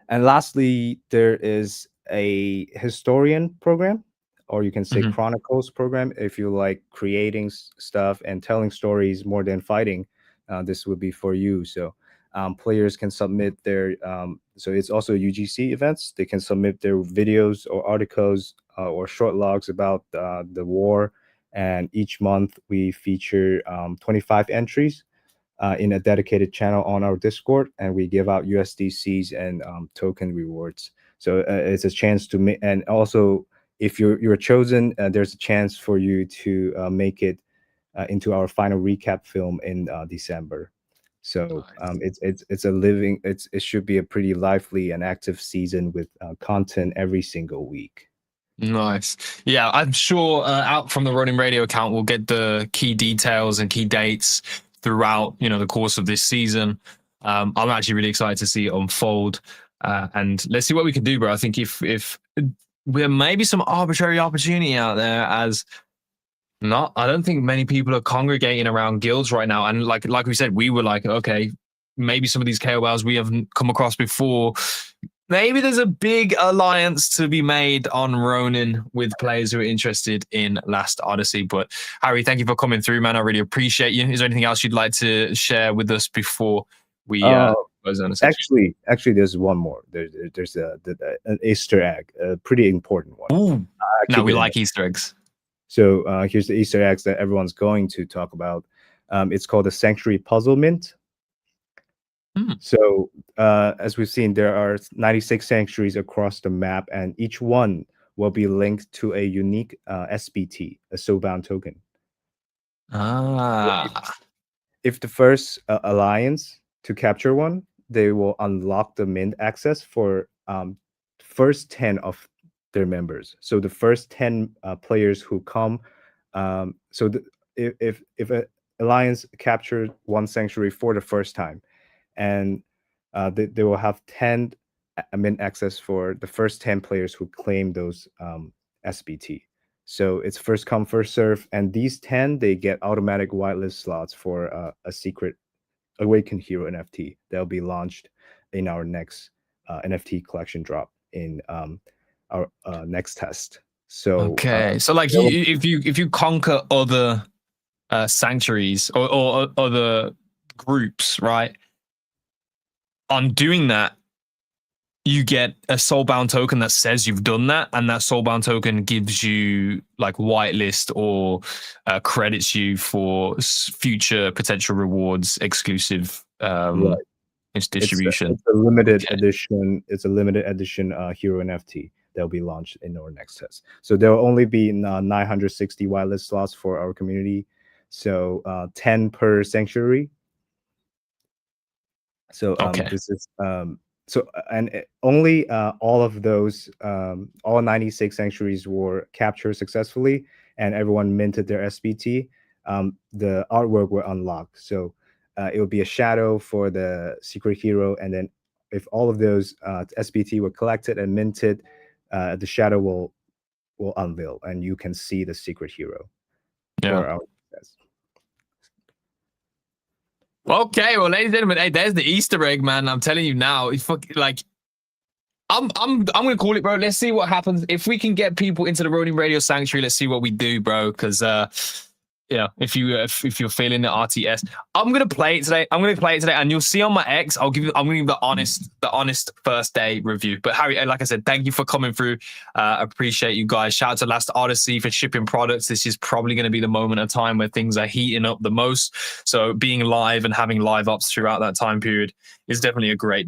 lastly, there is a historian program, or you can say Mhm. chronicles program. If you like creating stuff and telling stories more than fighting, this would be for you. So players can submit their, so it's also UGC events. They can submit their videos or articles or short logs about the war. And each month we feature 25 entries in a dedicated channel on our Discord, and we give out USDCs and token rewards. So it's a chance to make, and also if you're chosen, there's a chance for you to make it into our final recap film in December. So Nice. it's a living, it should be a pretty lively and active season with content every single week. Nice. Yeah, I'm sure out from the Ronin Radio account, we'll get the key details and key dates throughout, the course of this season. I'm actually really excited to see it unfold, and let's see what we can do, bro. I think if there may be some arbitrary opportunity out there, as not, I don't think many people are congregating around guilds right now, and like we said, we were like, okay, maybe some of these KOLs we haven't come across before. Maybe there's a big alliance to be made on Ronin with players who are interested in Last Odyssey. But Harry, thank you for coming through, man. I really appreciate you. Is there anything else you'd like to share with us before we close on the section? Actually, there's one more. There's an Easter egg, a pretty important one. Ooh, now Keep we it in like Easter eggs. So here's the Easter eggs that everyone's going to talk about. It's called the Sanctuary Puzzle Mint. So as we've seen, there are 96 sanctuaries across the map, and each one will be linked to a unique SBT, a soulbound token. Ah, If the first alliance to capture one, they will unlock the mint access for first 10 of their members. So the first 10 players who come, so if an alliance captured one sanctuary for the first time, and they will have 10 mint access for the first 10 players who claim those SBT. So it's first come, first serve, and these 10 they get automatic whitelist slots for a secret Awakened Hero NFT that'll be launched in our next NFT collection drop in our next test. So okay. So like if you conquer other sanctuaries or other groups, right? On doing that, you get a soulbound token that says you've done that, and that soulbound token gives you like whitelist or credits you for future potential rewards, exclusive right. its distribution. It's a limited edition. It's a limited edition hero NFT that'll be launched in our next test. So there will only be 960 whitelist slots for our community. So 10 per sanctuary. So Okay. this is so and only all of those all 96 sanctuaries were captured successfully, and everyone minted their SBT. The artwork will unlock. So it will be a shadow for the secret hero, and then if all of those SBT were collected and minted, the shadow will unveil, and you can see the secret hero for Yeah. our test. Okay, well, ladies and gentlemen, hey, there's the Easter egg, man. I'm telling you now, it's like I'm gonna call it, bro. Let's see what happens if we can get people into the Ronin Radio Sanctuary. Let's see what we do, bro. Because if you're feeling the RTS, I'm gonna play it today. And you'll see on my X. I'm gonna give the honest first day review. But Harry, like I said, thank you for coming through. Appreciate you guys. Shout out to Last Odyssey for shipping products. This is probably going to be the moment of time where things are heating up the most. So being live and having live ops throughout that time period is definitely a great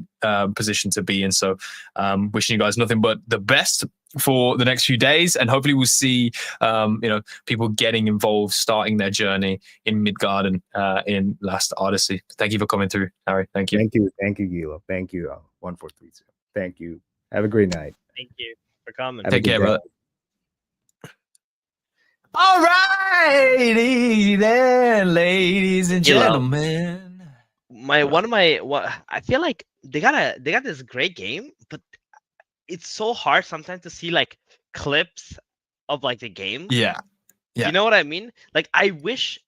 position to be in. So wishing you guys nothing but the best for the next few days, and hopefully we'll see people getting involved, starting their journey in Midgard and in Last Odyssey. Thank you for coming through, Harry. Thank you, Gila. Thank you, 1432. Thank you. Have a great night. Thank you for coming. Take care, brother. All righty then, ladies and gentlemen. I feel like they got this great game, but it's so hard sometimes to see like clips of like the game. Yeah. You know what I mean? Like I wish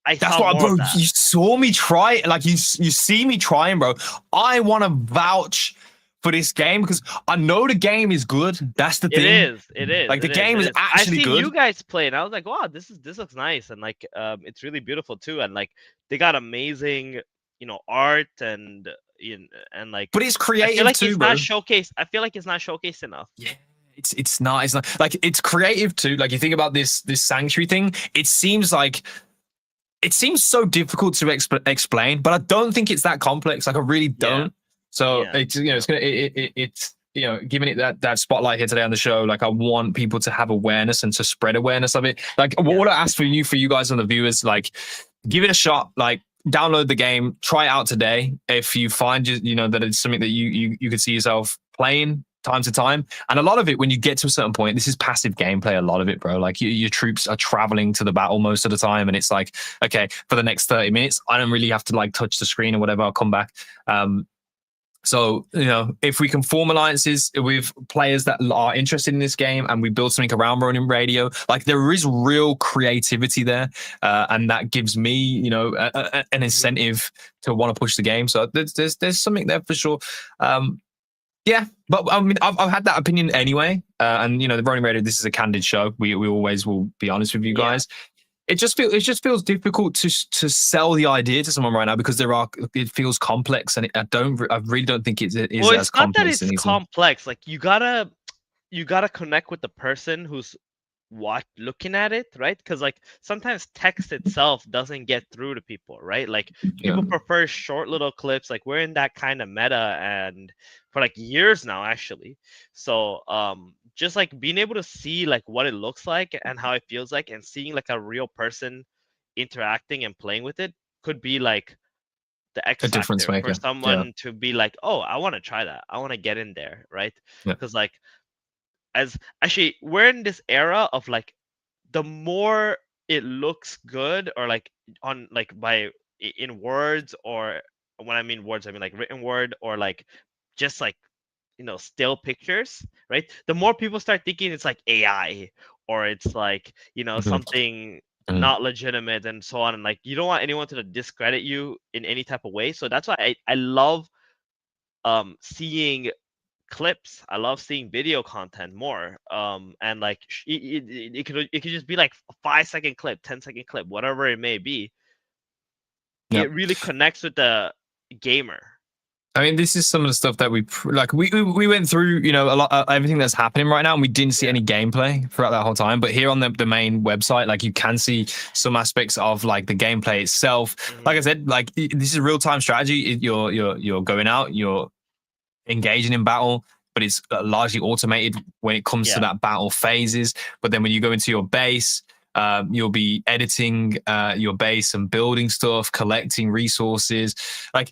I That's saw why, more bro. of that. You saw me try. Like you see me trying, bro. I want to vouch for this game because I know the game is good. That's the thing. It is. Like the game is actually good. I seen you guys play, and I was like, wow, this looks nice, and like it's really beautiful too, and like they got amazing, art and like. But it's creative I feel like too, it's bro. not showcased. I feel like it's not showcased enough. Yeah. It's not like it's creative too. Like you think about this sanctuary thing, it seems so difficult to explain, but I don't think it's that complex. Like I really don't. So it's giving it that spotlight here today on the show. Like I want people to have awareness and to spread awareness of it. Like what I ask for you guys and the viewers, like give it a shot. Like download the game, try it out today. If you find that it's something that you could see yourself playing time to time. And a lot of it, when you get to a certain point, this is passive gameplay, a lot of it, bro. Like your troops are traveling to the battle most of the time. And it's like, okay, for the next 30 minutes, I don't really have to like touch the screen or whatever. I'll come back. So, if we can form alliances with players that are interested in this game and we build something around Ronin Radio, like there is real creativity there. And that gives me, an incentive to want to push the game. So there's something there for sure. Yeah, but I mean, I've had that opinion anyway, and the Ronin Radio. This is a candid show. We always will be honest with you guys. It just feels difficult to sell the idea to someone right now because it feels complex, and I really don't think it is as complex. Well, it's not that it's complex. Like you gotta connect with the person who's looking at it, right? Because like sometimes text itself doesn't get through to people, right? Like people prefer short little clips. Like we're in that kind of meta and for like years now actually. So just like being able to see like what it looks like and how it feels like, and seeing like a real person interacting and playing with it could be like the X factor for someone to be like, oh, I want to try that, I want to get in there, right? Because like we're in this era of like the more it looks good, or like on like in words, or when I mean words I mean like written word, or like just like still pictures, right? The more people start thinking it's like AI, or it's like something not legitimate and so on, and like you don't want anyone to discredit you in any type of way. So that's why I love seeing clips. I love seeing video content more. And like it could just be like a 5-second clip, 10-second clip, whatever it may be. It really connects with the gamer. I mean, this is some of the stuff that we went through, a lot everything that's happening right now, and we didn't see any gameplay throughout that whole time. But here on the main website, like you can see some aspects of like the gameplay itself. Like I said, like this is real time strategy. You're going out, you're engaging in battle, but it's largely automated when it comes to that battle phases. But then when you go into your base, you'll be editing your base and building stuff, collecting resources. Like,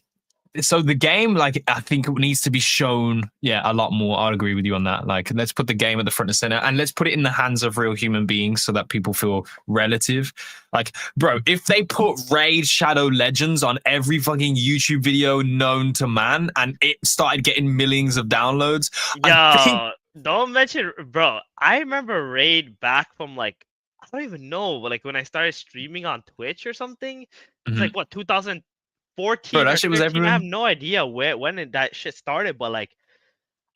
so the game, like, I think it needs to be shown, a lot more. I'd agree with you on that. Like, let's put the game at the front and center, and let's put it in the hands of real human beings so that people feel relative. Like, bro, if they put Raid Shadow Legends on every fucking YouTube video known to man, and it started getting millions of downloads, don't mention, bro. I remember Raid back from like, I don't even know, but like when I started streaming on Twitch or something, it's like what, 2014 bro, that or shit was 13? everywhere. I have no idea when that shit started, but like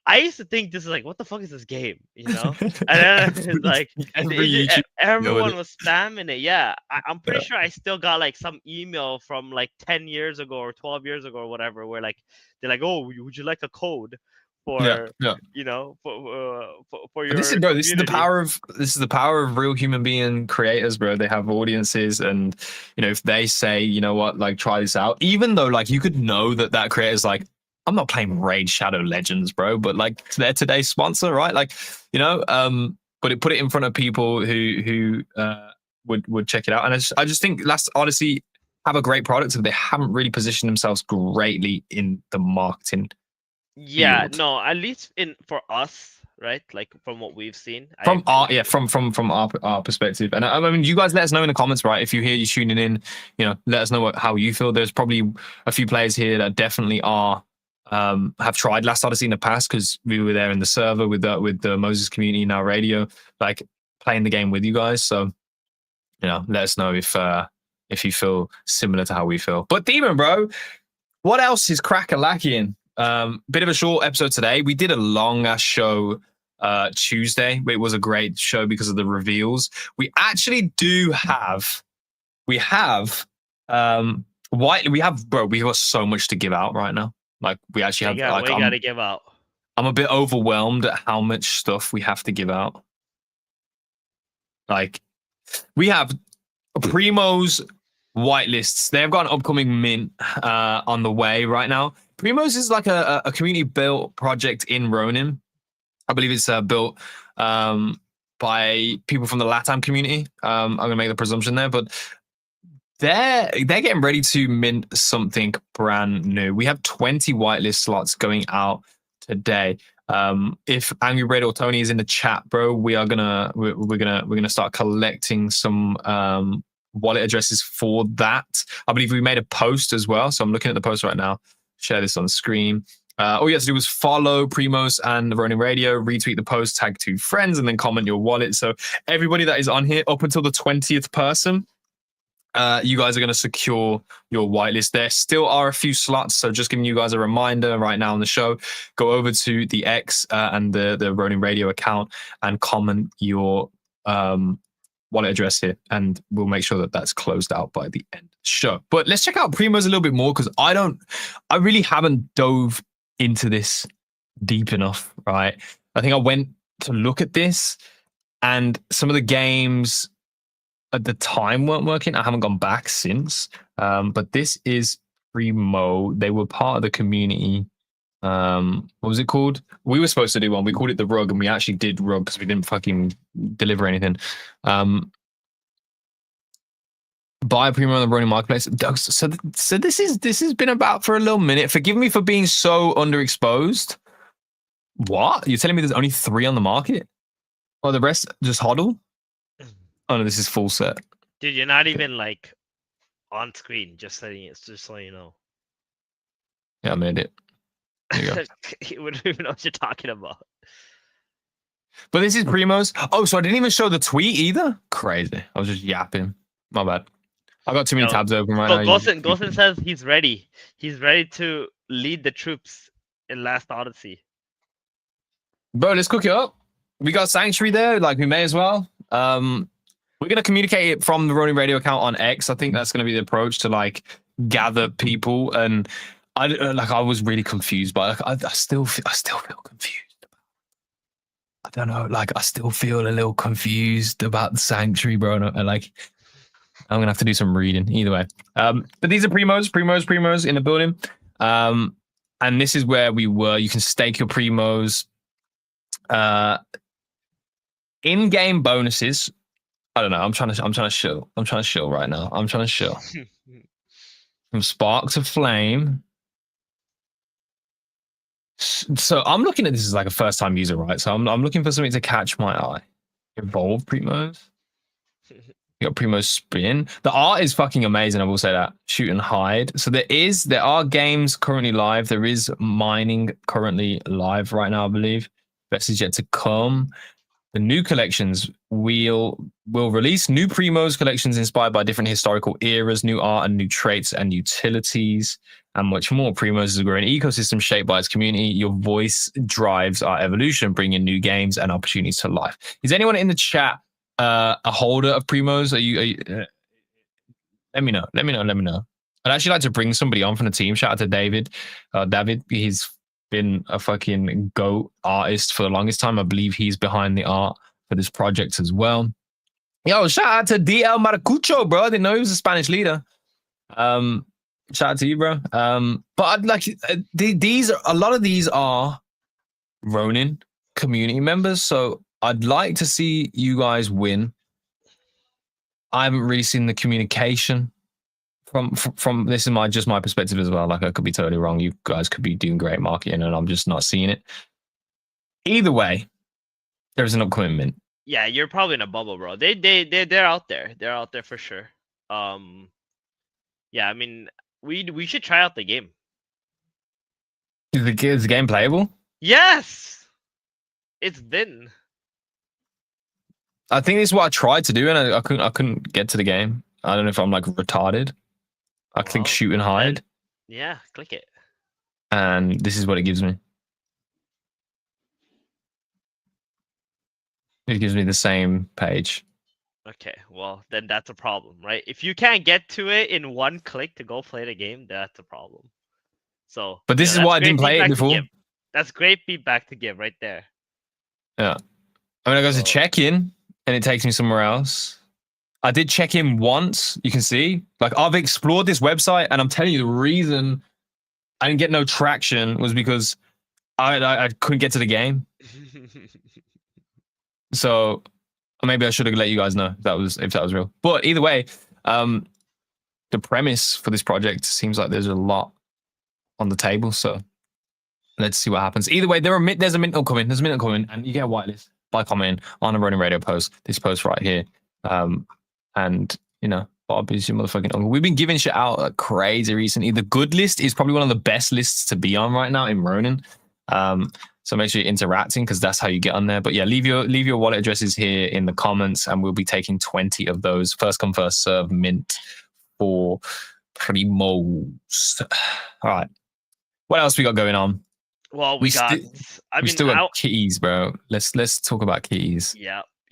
I used to think this is like, what the fuck is this game? You know? And then it's like everyone was spamming it. Yeah, I'm pretty sure I still got like some email from like 10 years ago or 12 years ago or whatever, where like they're like, oh, would you like a code for you know for your this is, bro, community? this is the power of real human being creators, bro. They have audiences, and you know, if they say, you know what, like, try this out, even though like you could know that creator's like, I'm not playing Raid Shadow Legends, bro, but like they're today's sponsor, right? Like, you know, but it put it in front of people who would check it out. And I just think Last Odyssey have a great product, and they haven't really positioned themselves greatly in the marketing. Yeah, field. no, at least for us, right? Like from what we've seen. From our perspective. And I mean, you guys let us know in the comments, right? If you hear you tuning in, you know, let us know how you feel. There's probably a few players here that definitely have tried Last Odyssey in the past, because we were there in the server with the Moses community in our radio, like playing the game with you guys. So, you know, let us know if you feel similar to how we feel. But Demon, bro, what else is crack-a-lacking? Bit of a short episode today. We did a long ass show Tuesday. It was a great show because of the reveals. We actually have bro, we got so much to give out right now. Like, we actually have, like, we gotta give out. I'm a bit overwhelmed at how much stuff we have to give out. Like, we have Primo's whitelists. They've got an upcoming mint on the way right now. Primo's is like a community built project in Ronin. I believe it's built by people from the LATAM community. I'm gonna make the presumption there, but they're getting ready to mint something brand new. We have 20 whitelist slots going out today. If Angry Red or Tony is in the chat, bro, we're gonna start collecting some wallet addresses for that. I believe we made a post as well, so I'm looking at the post right now. Share this on screen. All you have to do was follow Primos and the Ronin Radio, retweet the post, tag 2 friends, and then comment your wallet. So everybody that is on here up until the 20th person, you guys are going to secure your whitelist. There still are a few slots, so just giving you guys a reminder right now on the show, go over to the X and the Ronin Radio account and comment your wallet address here, and we'll make sure that that's closed out by the end of the show. But let's check out Primos a little bit more, because I really haven't dove into this deep enough, right? I think I went to look at this, and some of the games at the time weren't working. I haven't gone back since, but this is Primo. They were part of the community. What was it called? We were supposed to do one. We called it the rug, and we actually did rug because we didn't fucking deliver anything. Buy a Primo on the Ronin Marketplace. So this has been about for a little minute. Forgive me for being so underexposed. What? You're telling me there's only 3 on the market? Or the rest just hodl? Oh no, this is full set. Dude, you're not even like on screen, just so you know. Yeah, I made it. You wouldn't even know what you're talking about. But this is Primo's. Oh, so I didn't even show the tweet either? Crazy. I was just yapping. My bad. I got too many tabs open right now. Gosen says he's ready. He's ready to lead the troops in Last Odyssey. Bro, let's cook it up. We got Sanctuary there, like we may as well. We're gonna communicate it from the Ronin Radio account on X. I think that's gonna be the approach to like gather people. And I was really confused, but I still feel confused. I don't know, like I still feel a little confused about the Sanctuary, bro. And like, I'm gonna have to do some reading either way. But these are Primos in the building. And this is where we were. You can stake your Primos. In-game bonuses. I don't know. I'm trying to chill. I'm trying to chill right now. I'm trying to chill. From Spark to Flame. So I'm looking at this as like a first-time user, right? So I'm looking for something to catch my eye. Evolve Primos. You got Primo's Spin. The art is fucking amazing, I will say that. Shoot and Hide. So there are games currently live. There is mining currently live right now, I believe. Best is yet to come. The new collections will release new Primos collections inspired by different historical eras, new art and new traits and utilities. and much more. Primos is a growing ecosystem shaped by its community. Your voice drives our evolution, bringing new games and opportunities to life. Is anyone in the chat a holder of Primos? Are you let me know. Let me know. I'd actually like to bring somebody on from the team. Shout out to David. David, he's been a fucking GOAT artist for the longest time. I believe he's behind the art for this project as well. Yo, shout out to DL Maracucho, bro. I didn't know he was a Spanish leader. Shout out to you, bro. But I'd like these. A lot of these are Ronin community members, so I'd like to see you guys win. I haven't really seen the communication from this is just my perspective as well. Like, I could be totally wrong. You guys could be doing great marketing, and I'm just not seeing it. Either way, there's an upcoming mint. Yeah, you're probably in a bubble, bro. They're out there. They're out there for sure. Yeah, I mean, we should try out the game. Is the game playable? Yes, it's been. I think this is what I tried to do, and I couldn't get to the game. I don't know if I'm like retarded. I click shoot and hide. Yeah, click it. And this is what it gives me. It gives me the same page. Okay, well, then that's a problem, right? If you can't get to it in one click to go play the game, that's a problem. So, but this is why I didn't play it before. That's great feedback to give right there. Yeah. I mean, I go to check in, and it takes me somewhere else. I did check in once. You can see, like, I've explored this website, and I'm telling you, the reason I didn't get no traction was because I couldn't get to the game. So maybe I should have let you guys know if that was real. But either way, the premise for this project seems like there's a lot on the table. So let's see what happens. Either way, there's a mint coming. There's a mint coming, and you get a whitelist by commenting on the Ronin Radio post. This post right here. And you know, Bob is your motherfucking uncle. We've been giving shit out like crazy recently. The good list is probably one of the best lists to be on right now in Ronin. So make sure you're interacting, because that's how you get on there. But yeah, leave your wallet addresses here in the comments, and we'll be taking 20 of those. First come, first serve mint for Primos. All right. What else we got going on? Well, we still got kitties, bro. Let's talk about kitties.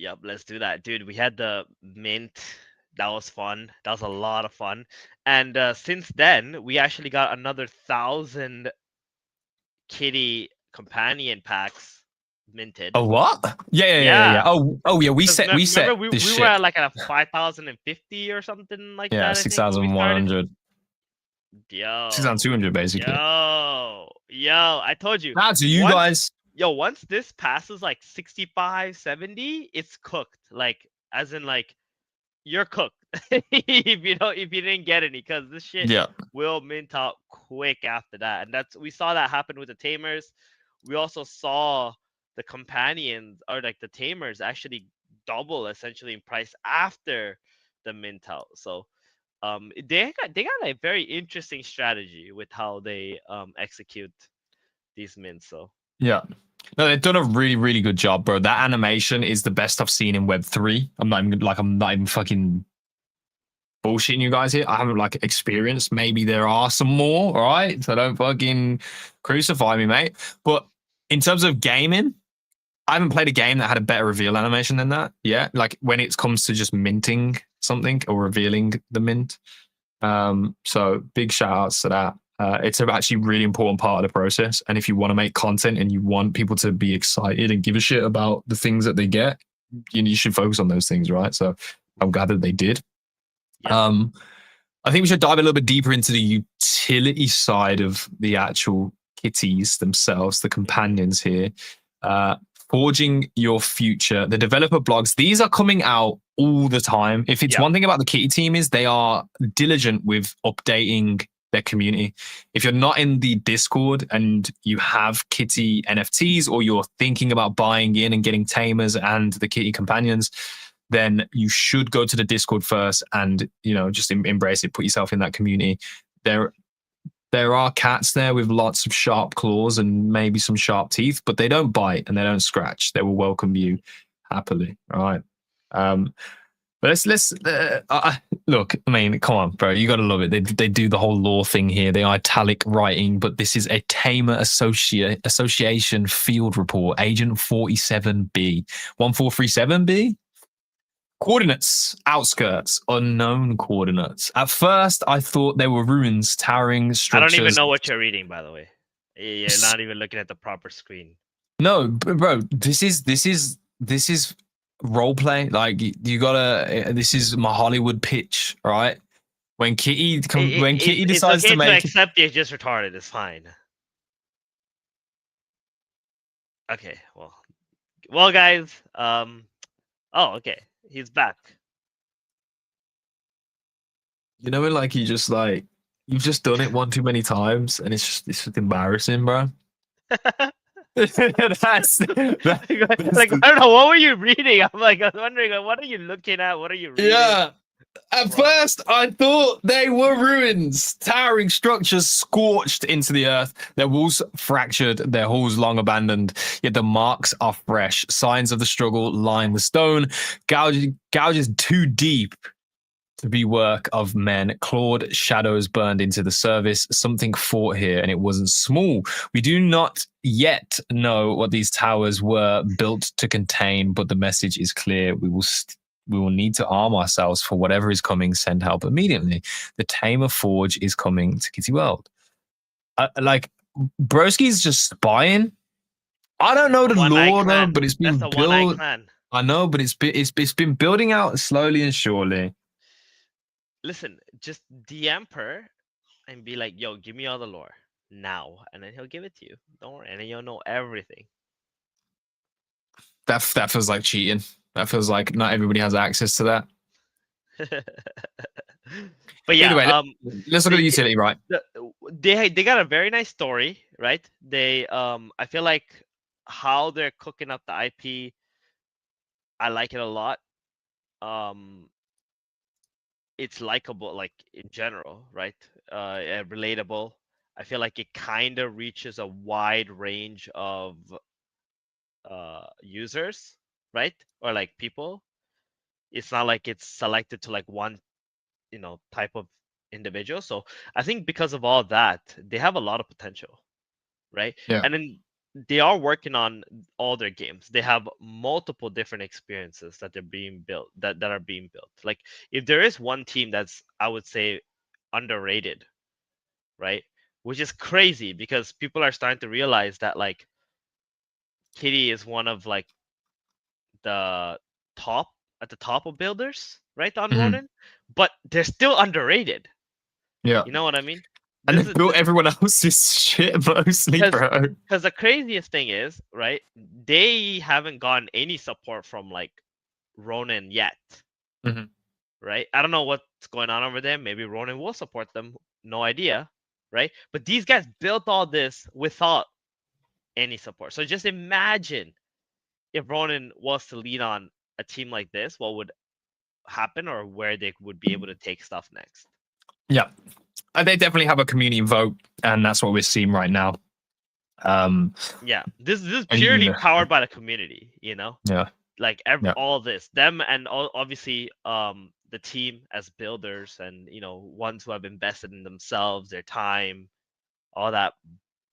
Yep, let's do that, dude. We had the mint. That was fun. That was a lot of fun. And since then, we actually got another 1,000 kitty companion packs minted. Oh, what? Yeah. Oh yeah. We set. We were at like a 5,050 or something like that. Yeah, 6,100. Yo. 6,200 basically. Yo, I told you. Now to you guys. Yo, once this passes like 65, 70, it's cooked. Like, as in, like, you're cooked if you didn't get any, because this shit will mint out quick after that. And we saw that happen with the tamers. We also saw the companions, or like the tamers, actually double essentially in price after the mint out. So they got a very interesting strategy with how they execute these mints. So yeah. No, they've done a really, really good job, bro. That animation is the best I've seen in Web3. I'm not even fucking bullshitting you guys here. I haven't like experienced. Maybe there are some more, all right? So don't fucking crucify me, mate. But in terms of gaming, I haven't played a game that had a better reveal animation than that. Yeah, like when it comes to just minting something or revealing the mint. So big shout outs to that. It's an actually really important part of the process. And if you want to make content and you want people to be excited and give a shit about the things that they get, you should focus on those things, right? So I'm glad that they did. Yeah. I think we should dive a little bit deeper into the utility side of the actual kitties themselves, the companions here. Forging your future, the developer blogs, these are coming out all the time. If it's one thing about the kitty team is they are diligent with updating their community. If you're not in the Discord and you have kitty NFTs, or you're thinking about buying in and getting tamers and the kitty companions, then you should go to the Discord first and, just embrace it, put yourself in that community. There are cats there with lots of sharp claws and maybe some sharp teeth, but they don't bite and they don't scratch. They will welcome you happily. All right. let's look. I mean, come on, bro. You gotta love it. They do the whole law thing here. They italic writing, but this is a Tamer Association field report. Agent 47B 1437B. Coordinates, outskirts, unknown coordinates. At first, I thought they were ruins, towering I structures. don't even know what you're reading, by the way. You're not even looking at the proper screen. No, bro. This is role play. Like you gotta. This is my Hollywood pitch, right? When Kitty decides it's okay to make. accept you're just retarded. It's fine. Okay, well, guys. Oh, okay. He's back. You know, like you just like you've just done it one too many times, and it's just embarrassing, bro. that's Like, I don't know, what were you reading? I was wondering, what are you looking at? What are you reading? Yeah. At first, I thought they were ruins, towering structures scorched into the earth, their walls fractured, their halls long abandoned, yet the marks are fresh. Signs of the struggle line the stone, gouges too deep to be work of men. Clawed shadows burned into the surface. Something fought here, and it wasn't small. We do not yet know what these towers were built to contain, but the message is clear. We will need to arm ourselves for whatever is coming. Send help immediately. The Tamer Forge is coming to Kitty World. Like, Broski's just spying. I don't know the lore though, but it's been built. I know, but it's been building out slowly and surely. Listen, just DM her and be like, "Yo, give me all the lore now," and then he'll give it to you. Don't worry, and then you'll know everything. That feels like cheating. That feels like not everybody has access to that. But yeah, anyway, let's look at the utility, right? They got a very nice story, right? They I feel like how they're cooking up the IP, I like it a lot. It's likable, like in general, right? Relatable. I feel like it kind of reaches a wide range of users, right? Or like people. It's not like it's selected to like one, type of individual. So I think because of all that, they have a lot of potential, right? Yeah. And then they are working on all their games. They have multiple different experiences that they're being built, that are being built. Like, if there is one team that's, I would say, underrated, right? Which is crazy because people are starting to realize that like Kitty is one of like the top at the top of builders, right, on Ronin, but they're still underrated. Yeah. You know what I mean? And they built everyone else's shit mostly, bro. Because the craziest thing is, right, they haven't gotten any support from like Ronin yet. Right? I don't know what's going on over there. Maybe Ronin will support them. No idea. Right? But these guys built all this without any support. So just imagine if Ronin was to lead on a team like this, what would happen or where they would be able to take stuff next. Yeah. They definitely have a community vote, and that's what we're seeing right now. Yeah, this is purely powered by the community, Yeah. Like all this, them, and obviously the team as builders, and ones who have invested in themselves, their time, all that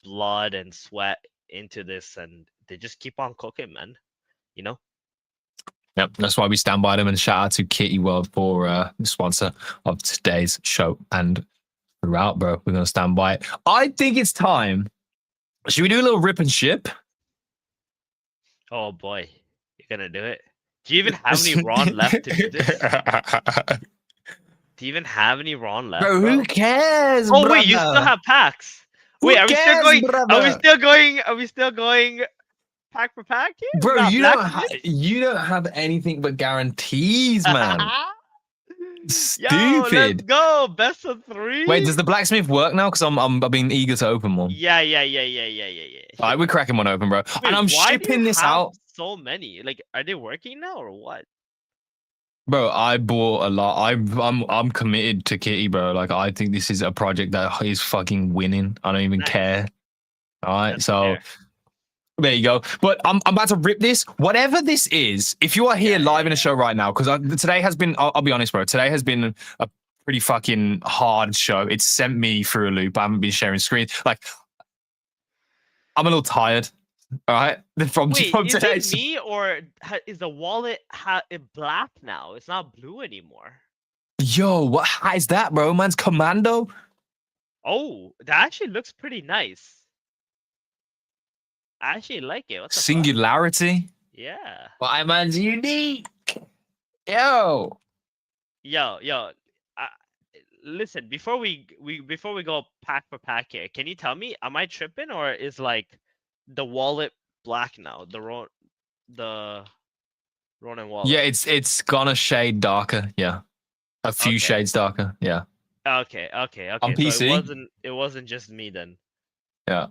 blood and sweat into this, and they just keep on cooking, man. Yep, that's why we stand by them, and shout out to Kitty World for the sponsor of today's show and throughout, bro. We're gonna stand by it. I think it's time. Should we do a little rip and ship? Oh boy, you're gonna do it? Do you even have any Ron left to do this? Do you even have any Ron left, bro? Who cares? Oh brother? Wait, you still have packs. Wait, are we still going? Brother? Are we still going? Pack for pack here? Bro, you don't have anything but guarantees, man. Stupid. Yo, let's go. Best of 3. Wait, does the blacksmith work now? Because I'm being eager to open one. Yeah. All right, we're cracking one open, bro. Wait, and I'm shipping this out. So many. Like, are they working now or what? Bro, I bought a lot. I'm committed to Kitty, bro. Like, I think this is a project that is fucking winning. I don't even care. All right, so. There you go. But I'm about to rip this. Whatever this is, if you are here live in a show right now, because today has been, I'll be honest, bro. Today has been a pretty fucking hard show. It's sent me through a loop. I haven't been sharing screen. Like, I'm a little tired. All right. From Wait, is today. it me or is the wallet black now? It's not blue anymore. Yo, what hat is that, bro? Man's commando. Oh, that actually looks pretty nice. I actually like it. What the fuck? Singularity. Yeah. My man's unique. Yo. Listen, before we go pack for pack here, can you tell me, am I tripping or is like the wallet black now? The Ronin wallet. Yeah, it's gonna shade darker. Yeah, a few shades darker. Yeah. Okay. On So PC? it wasn't just me then. Yeah.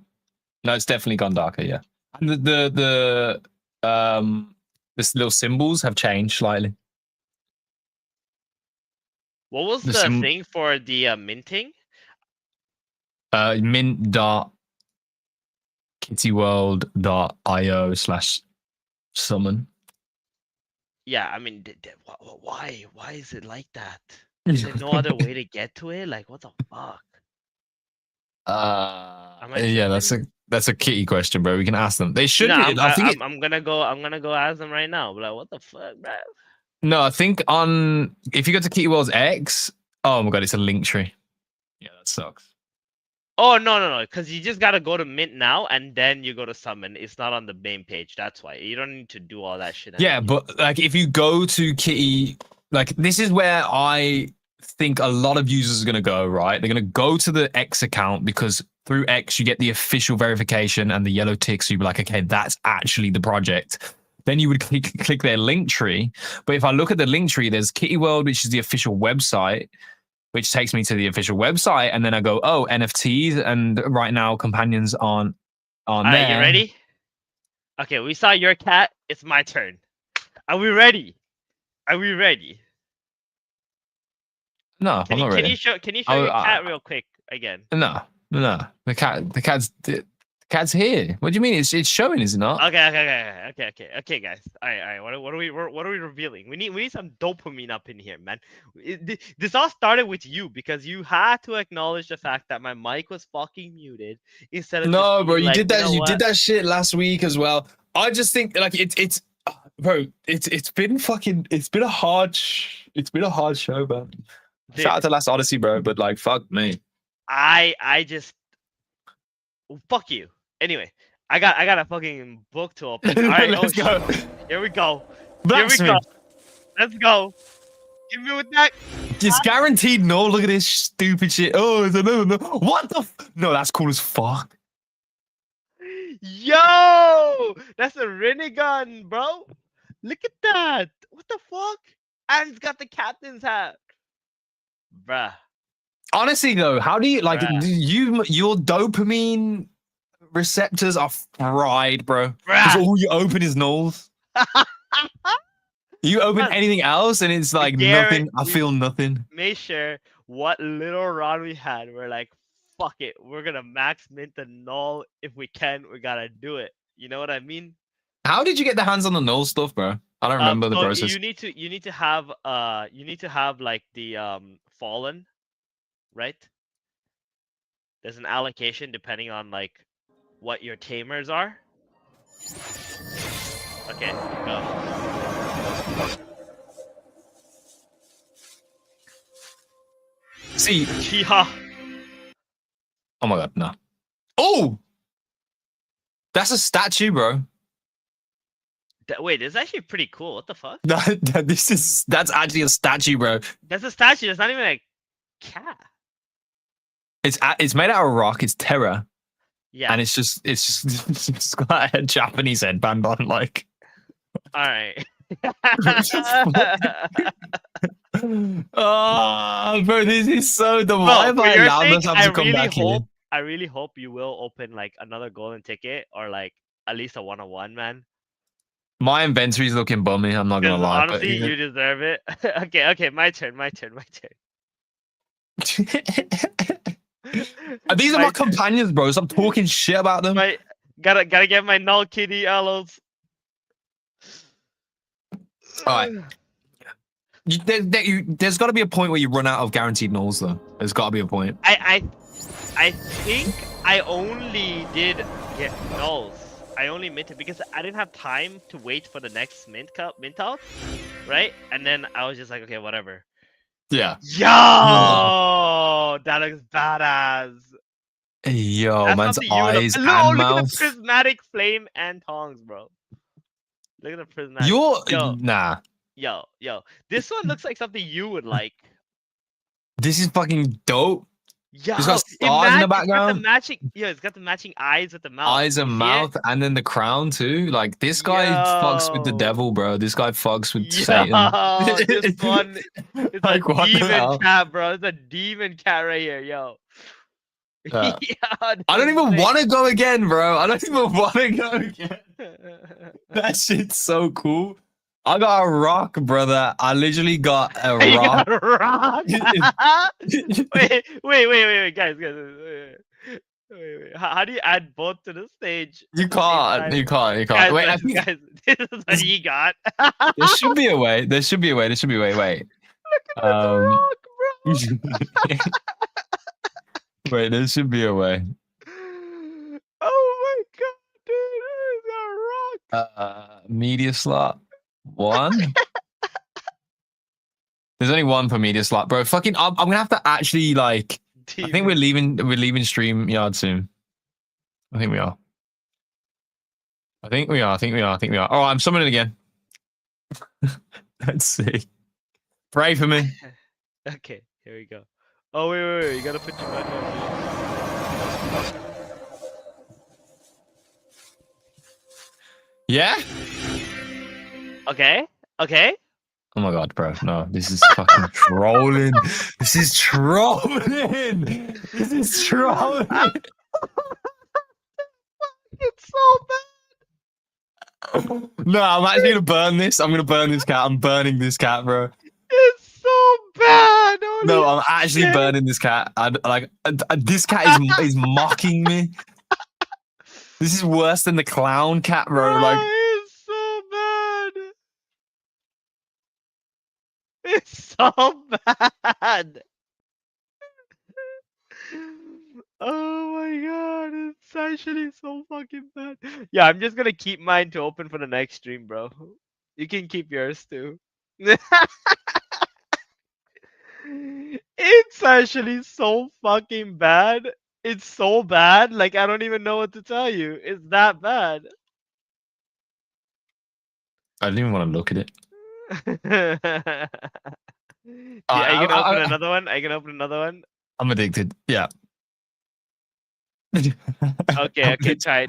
No, it's definitely gone darker. Yeah. And the this little symbols have changed slightly. What was the thing for the minting? mint.kittyworld.io/summon. Yeah, I mean, why is it like that? Is there no other way to get to it? Like, what the fuck? Yeah, that's a kitty question, bro. We can ask them. They should. No, I'm gonna go ask them right now. But like, what the fuck, bro? No, I think if you go to Kitty World's X, oh my god, it's a link tree. Yeah, that sucks. Oh no, because you just gotta go to Mint now and then you go to Summon. It's not on the main page. That's why you don't need to do all that shit. Yeah, but like if you go to Kitty, like this is where I think a lot of users are gonna go. Right, they're gonna go to the X account because through X you get the official verification and the yellow tick. So you'd be like, okay, that's actually the project. Then you would click their link tree. But if I look at the link tree, there's Kitty World, which is the official website, which takes me to the official website. And then I go, oh, NFTs. And right now, companions on all there. Right, you ready? Okay, we saw your cat. It's my turn. Are we ready? No, I'm not ready. Can you show your cat real quick again? No. The cat's here. What do you mean? It's showing, is it not? Okay, guys. All right. What are we revealing? We need some dopamine up in here, man. This all started with you because you had to acknowledge the fact that my mic was fucking muted instead of no, bro. You like, did that. You did that shit last week as well. I just think like bro. It's been a hard show, man. Dude, Shout out to Last Odyssey, bro. But like, fuck me. I just fuck you. Anyway, I got a fucking book to open. All right, Let's go. Here we go. Blasphemy. Here we go. Let's go. Give me with that. It's guaranteed no. Look at this stupid shit. Oh, it's another no. What the? No, that's cool as fuck. Yo, that's a Rinnegan, bro. Look at that. What the fuck? And it's got the captain's hat. Bruh. Honestly, though, how do you like your dopamine receptors are fried, bro? Because all you open is nulls. You open anything else, and it's like nothing. I feel nothing. Make sure what little run we had, we're like, fuck it, we're gonna max mint the null if we can. We gotta do it. You know what I mean? How did you get the hands on the null stuff, bro? I don't remember the process. You need to have like the fallen, right? There's an allocation depending on like what your tamers are. Okay, go. See. Chiha. Oh my god, no. Oh! That's a statue, bro. Wait, this is actually pretty cool. What the fuck? That's actually a statue, bro. That's a statue. It's not even a cat. It's made out of rock. It's Terra. Yeah. And it's just got a Japanese headband on, like. All right. Oh, bro, this is so dumb. Why have I allowed myself to come back here? I really hope you will open like another golden ticket or like at least a 1-on-1, man. My inventory's looking bummy. I'm not gonna lie. Honestly, you deserve it. Okay, my turn. These are my companions, bro. Stop talking shit about them. Gotta get my null kitty aloes. All right. There's got to be a point where you run out of guaranteed nulls, though. There's got to be a point. I think I only did get nulls. I only minted because I didn't have time to wait for the next mint out, right? And then I was just like, okay, whatever. Yeah. Yo, that looks badass. Yo, That's man's something you would eyes have... and Look mouth. at the prismatic flame and tongs, bro. Look at the prismatic. You're nah. Yo. This one looks like something you would like. This is fucking dope. Yo, It's got stars in the background. It's got the matching eyes with the mouth. Eyes and You see mouth, it? and then the crown too. Like this guy fucks with the Yo. devil, bro. This guy fucks with Yo, Satan. this one is Like, a what the hell? demon cat, bro. It's a demon cat right here, yo. Yeah. Yeah, I don't even this want to go again, bro. I don't even want to go again. thing. That shit's so cool. I got a rock, brother. I literally got a You rock. got a rock. wait, guys. Wait. How do you add both to the stage? You can't. You can't. Guys, Wait, I think guys, this is what you got. there should be a way. There should be a way. Wait. Look at the rock, bro. Wait, there should be a way. Oh my god, dude, there's a rock. Media slot 1. There's only 1 for media slot, bro. Fucking, I'm gonna have to actually like. I think we're leaving StreamYard soon. I think we are. I think we are. Oh, I'm summoning again. Let's see. Pray for me. Okay, here we go. Oh wait, you gotta put your money on. Yeah? Okay. Oh my god, bro. No, this is fucking trolling. This is trolling. It's so bad. No, I'm actually gonna burn this. I'm gonna burn this cat. I'm burning this cat, bro. It's so bad. Holy No, I'm actually shit. burning this cat. This cat is mocking me. This is worse than the clown cat, bro. Like, It's so bad. It's so bad. Oh my god, it's actually so fucking bad. Yeah, I'm just gonna keep mine to open for the next stream, bro. You can keep yours too. It's actually so fucking bad. It's so bad, like I don't even know what to tell you. It's that bad. I didn't even want to look at it. Are you gonna open another one? Are you gonna open another one? I'm addicted. Yeah. Okay, try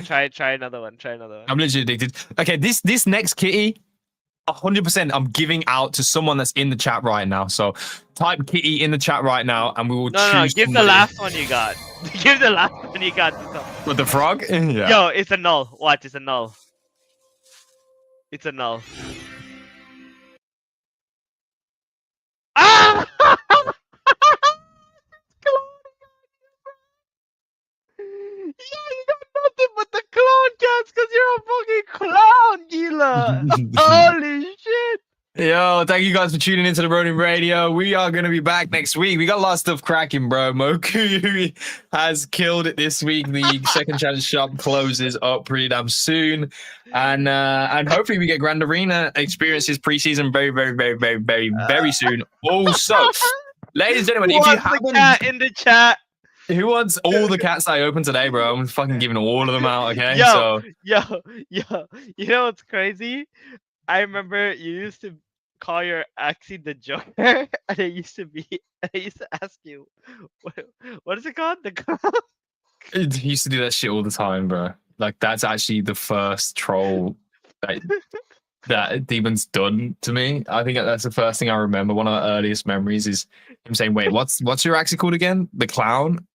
another one. I'm literally addicted. Okay, this next kitty, 100% I'm giving out to someone that's in the chat right now. So type kitty in the chat right now and we will choose. No, give somebody. the last one you got. Give the last one you got to someone. With the frog? Yeah. Yo, it's a null. Watch, it's a null. It's a null. Ah! Yeah, you got nothing but the clown cats because you're a fucking clown, Gila. Holy shit. Yo, thank you guys for tuning into the Ronin Radio. We are going to be back next week. We got a lot of stuff cracking, bro. Moku has killed it this week. The second chance shop closes up pretty damn soon. And hopefully we get Grand Arena experiences preseason very soon. Also, ladies and gentlemen, if you haven't... the cat in the chat? Who wants all the cats that I opened today, bro? I'm fucking giving all of them out, okay? Yo, you know what's crazy? I remember you used to call your Axie the Joker, and I used to ask you, what is it called? The clown? He used to do that shit all the time, bro. Like, that's actually the first troll that Demon's done to me. I think that's the first thing I remember. One of the earliest memories is him saying, wait, what's your Axie called again? The clown?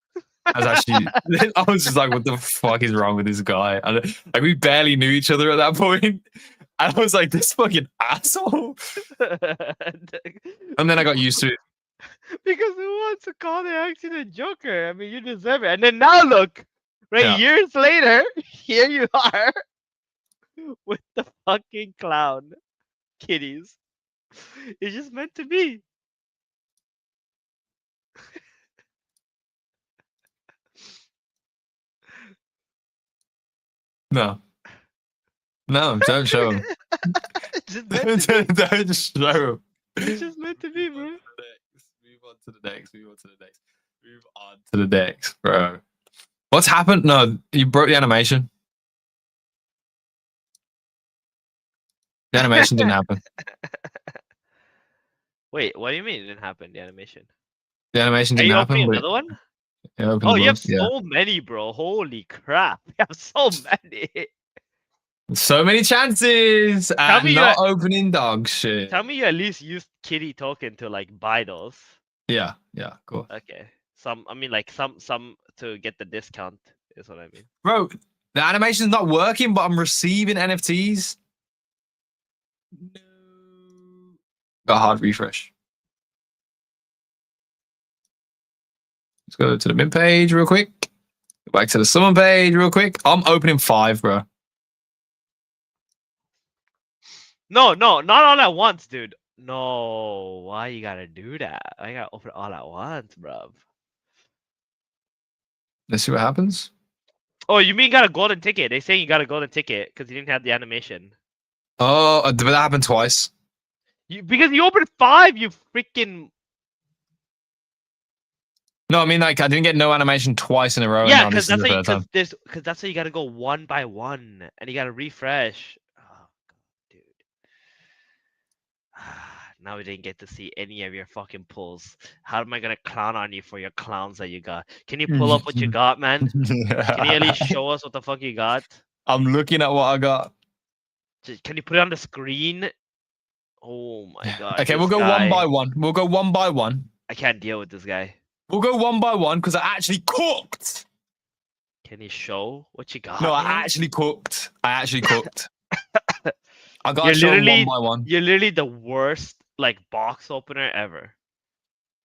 I was just like, what the fuck is wrong with this guy? And, like, we barely knew each other at that point. I was like, this fucking asshole. And then I got used to it. Because who wants to call the Axie the Joker? I mean, you deserve it. And then now look, Right, Yeah. years later, here you are with the fucking clown kitties. It's just meant to be. No. No, don't show him. It's just meant to be. Don't show him. It's just meant to be, bro. Move on to the next. Move on to the next. Move on to the next, bro. What's happened? No, you broke the animation. The animation didn't happen. Wait, what do you mean it didn't happen? The animation. The animation Are didn't you happen. opening But another one? it opened Oh, the you have book, yeah. so many, bro. Holy crap. You have so many. So many chances at me you not opening dog shit. Tell me you at least used kitty token to like buy those. Yeah, of course. Okay. I mean like some to get the discount is what I mean. Bro, the animation's not working, but I'm receiving NFTs. No. Got a hard refresh. Let's go to the mid page real quick. Go back to the summon page real quick. I'm opening 5, bro. No, not all at once, dude. No, why you gotta do that? I gotta open it all at once, bruv. Let's see what happens. Oh, you mean you got a golden ticket? They say you got a golden ticket because you didn't have the animation. Oh, but that happened twice. Because you opened 5, you freaking. No, I mean like I didn't get no animation twice in a row. Yeah, because because that's how you gotta go one by one, and you gotta refresh. Oh god, dude. Now we didn't get to see any of your fucking pulls. How am I gonna clown on you for your clowns that you got? Can you pull up what you got, man? Can you at least show us what the fuck you got? I'm looking at what I got. Can you put it on the screen? Oh my god. Okay, we'll go one by one. We'll go one by one. I can't deal with this guy. We'll go one by one because I actually cooked. Can you show what you got? No, I man? actually cooked. I got You're to show literally- one by one. You're literally the worst like box opener ever.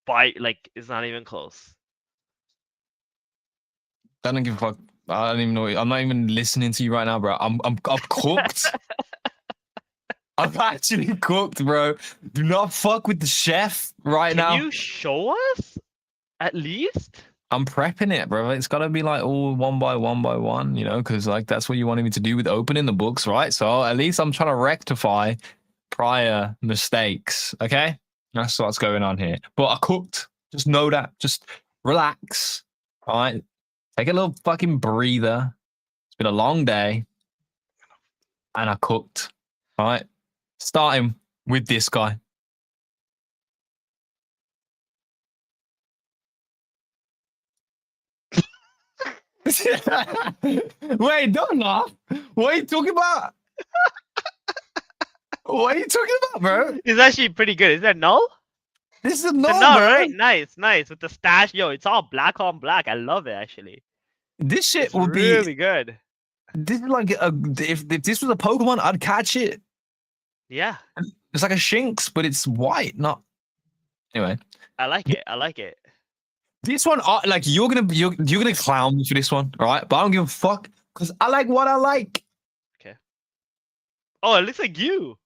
It's not even close. I don't give a fuck. I don't even know. I'm not even listening to you right now, bro. I've cooked. I've actually cooked, bro. Do not fuck with the chef right now. Can you show us? At least? I'm prepping it, bro. It's gotta be like all one by one, you know, because like that's what you wanted me to do with opening the books, right? So at least I'm trying to rectify prior mistakes. Okay, that's what's going on here. But I cooked. Just know that. Just relax. All right. Take a little fucking breather. It's been a long day, and I cooked. All right. Starting with this guy. Wait, don't laugh. What are you talking about? What are you talking about, bro? It's actually pretty good. Is that null? This is It's no, a null, bro. right? Nice. With the stash. Yo, it's all black on black. I love it, actually. This shit It's would really be. good. This is like if this was a Pokemon, I'd catch it. Yeah. It's like a Shinx, but it's white, not. Anyway, I like it. this one, like you're gonna clown me for this one, all right? But I don't give a fuck because I like what I like. Oh, it looks like you.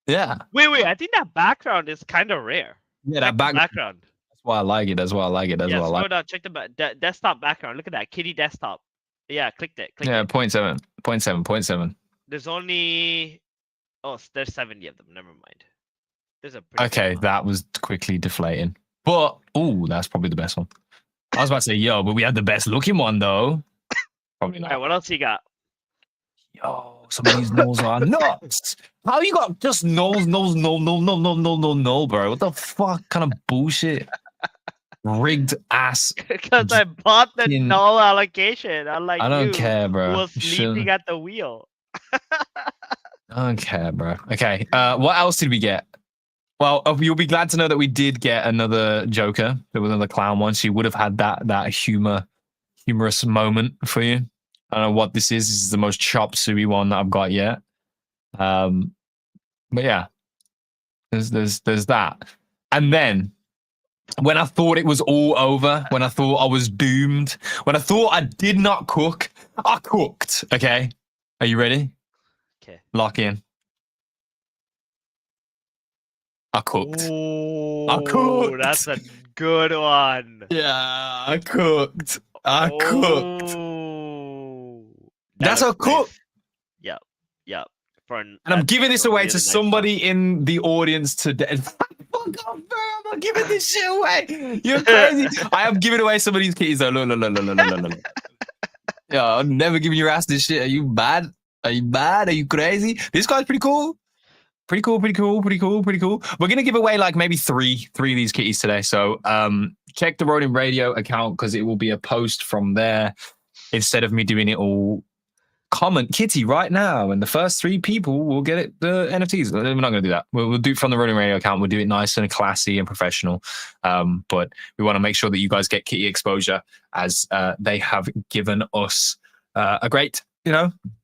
Yeah, Wait. I think that background is kind of rare. yeah. Check That the background. That's why I like it. That's why I like it. That's Yeah, why I scroll like. down. Check the desktop background. Look at that. Kitty desktop. Yeah, clicked it. Yeah, it. 0.7. There's only. Oh, there's 70 of them. Never mind. There's a pretty Okay, good one. that was quickly deflating. But that's probably the best one. I was about to say, yo, but we had the best looking one though. Probably All right, not. what else you got? Yo, some of these nulls are nuts. How you got just nulls, no, bro? What the fuck kind of bullshit? Rigged ass. Because I bought the fucking- null allocation. Unlike I don't you, care, bro. who was You shouldn't- sleeping at the wheel. I don't care, bro. Okay. What else did we get? Well, you'll be glad to know that we did get another Joker. There was another clown one. She would have had that humorous moment for you. I don't know what this is. This is the most chop suey one that I've got yet. But yeah, there's that. And then when I thought it was all over, when I thought I was doomed, when I thought I did not cook, I cooked. Okay. Are you ready? Okay. Lock in. I cooked. I Oh, that's cooked. a good one. Yeah, I cooked. I cooked. Oh, that That's a looks cook. nice. Yep, yep. And I'm That's giving this a away really to nice somebody one. in the audience today. Fuck off, bro. I'm not giving this shit away. You're crazy. I am giving away some of these keys though. Look, look, look, look, look, look, look, look. Yo, I'm never giving your ass this shit. Are you bad? Are you bad? Are you crazy? This guy's pretty cool. Pretty cool, pretty cool, pretty cool, pretty cool. We're gonna give away like maybe three of these kitties today. So check the Ronin Radio account because it will be a post from there instead of me doing it all. Comment kitty right now, and the first 3 people will get it the NFTs. We're not gonna do that. We'll do it from the Ronin Radio account. We'll do it nice and classy and professional. But we want to make sure that you guys get kitty exposure as they have given us a great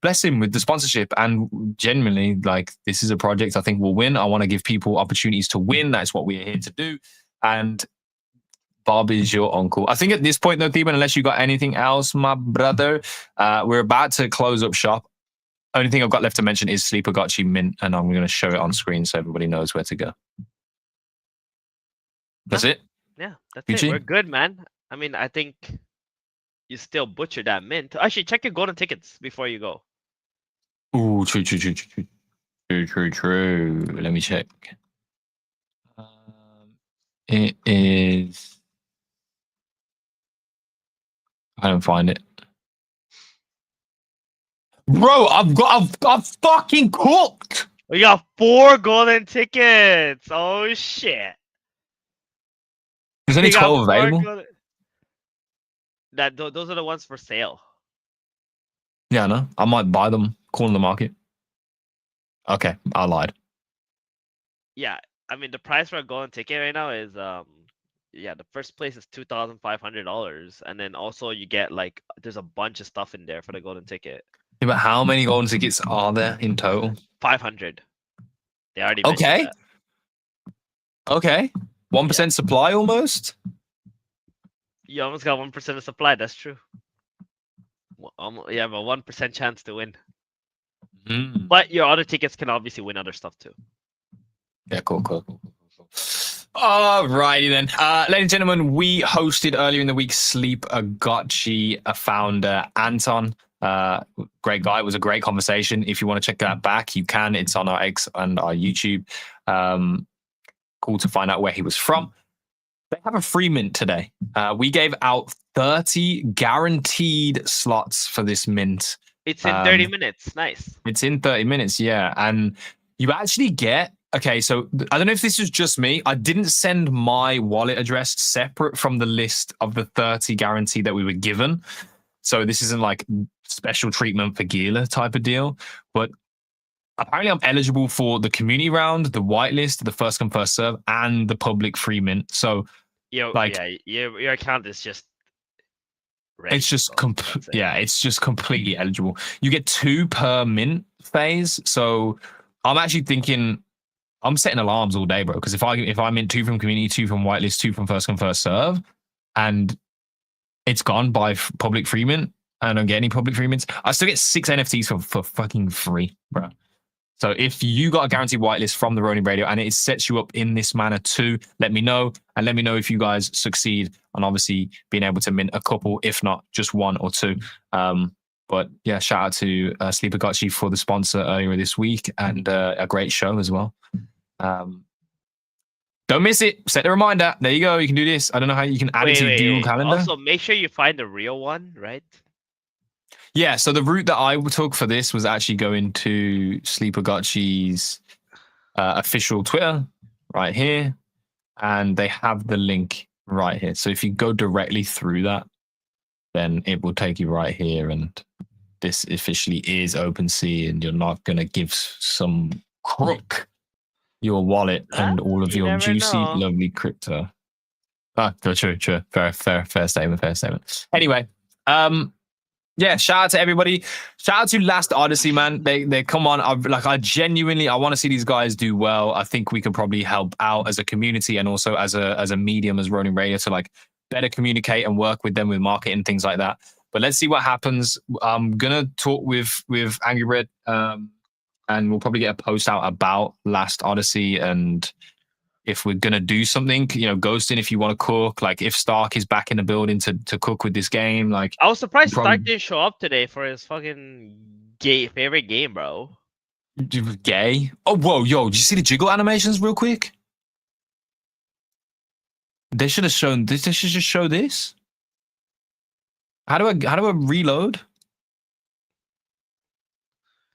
blessing with the sponsorship, and genuinely like this is a project I think will win. I want to give people opportunities to win. That's what we're here to do. And Bob is your uncle. I think at this point though, Theban, unless you got anything else, my brother, we're about to close up shop. Only thing I've got left to mention is Sleeper Gotchi Mint, and I'm going to show it on screen so everybody knows where to go. That's it. Yeah, that's Gucci? it. We're good, man. I mean, I think you still butchered that mint. Actually, check your golden tickets before you go. Ooh, true. Let me check. It is. I don't find it. Bro, I've fucking cooked. We got 4 golden tickets. Oh shit. There's only We got 12 4 available. Those are the ones for sale. Yeah, no. I might buy them, call in the market. Okay, I lied. Yeah, I mean the price for a golden ticket right now is yeah, the first place is $2,500, and then also you get like there's a bunch of stuff in there for the golden ticket. Yeah, but how many golden tickets are there in total? 500. They already mentioned Okay. that. Okay. 1% supply almost. You almost got 1% of supply. That's true. You have a 1% chance to win. Mm. But your other tickets can obviously win other stuff too. Yeah, cool. Alrighty then. Ladies and gentlemen, we hosted earlier in the week Sleep Gotchi founder Anton. Great guy. It was a great conversation. If you want to check that back, you can. It's on our X and our YouTube. Cool to find out where he was from. They have a free mint today. We gave out 30 guaranteed slots for this mint. It's in 30 minutes. Nice. It's in 30 minutes, yeah. And you actually get, okay, so I don't know if this was just me. I didn't send my wallet address separate from the list of the 30 guarantee that we were given. So this isn't like special treatment for Gila type of deal. But apparently I'm eligible for the community round, the whitelist, the first come, first serve, and the public free mint. So Your account is just ready. it's just it's just completely eligible. You get 2 per mint phase. So I'm actually thinking I'm setting alarms all day, bro. Because if I mint 2 from community, 2 from whitelist, 2 from first come, first serve, and it's gone by public free mint, I don't get any public free mints, I still get 6 NFTs for fucking free, bro. So if you got a guaranteed whitelist from the Ronin Radio and it sets you up in this manner too, let me know. And let me know if you guys succeed on obviously being able to mint a couple, if not just 1 or 2. But yeah, shout out to Sleeper Gotchi for the sponsor earlier this week, and a great show as well. Don't miss it. Set the reminder. There you go. You can do this. I don't know how you can add it to your Google Calendar. Also, make sure you find the real one, right? Yeah, so the route that I took for this was actually going to Sleeper Gotchi's official Twitter right here, and they have the link right here. So if you go directly through that, then it will take you right here, and this officially is OpenSea, and you're not going to give some crook your wallet and all of your juicy, lovely crypto. Ah, true. Fair statement. Anyway, yeah, shout out to everybody. Shout out to Last Odyssey, man. They come on. I genuinely I want to see these guys do well. I think we can probably help out as a community and also as a medium as Ronin Radio to like better communicate and work with them with marketing things like that. But let's see what happens. I'm gonna talk with Angry Bird, and we'll probably get a post out about Last Odyssey and if we're gonna do something, Ghosting, if you want to cook, like if Stark is back in the building to cook with this game, like I was surprised Probably- Stark didn't show up today for his fucking favorite game, bro. gay. Oh, whoa, yo, did you see the jiggle animations real quick? They should have shown this. They should just show this. How do I reload?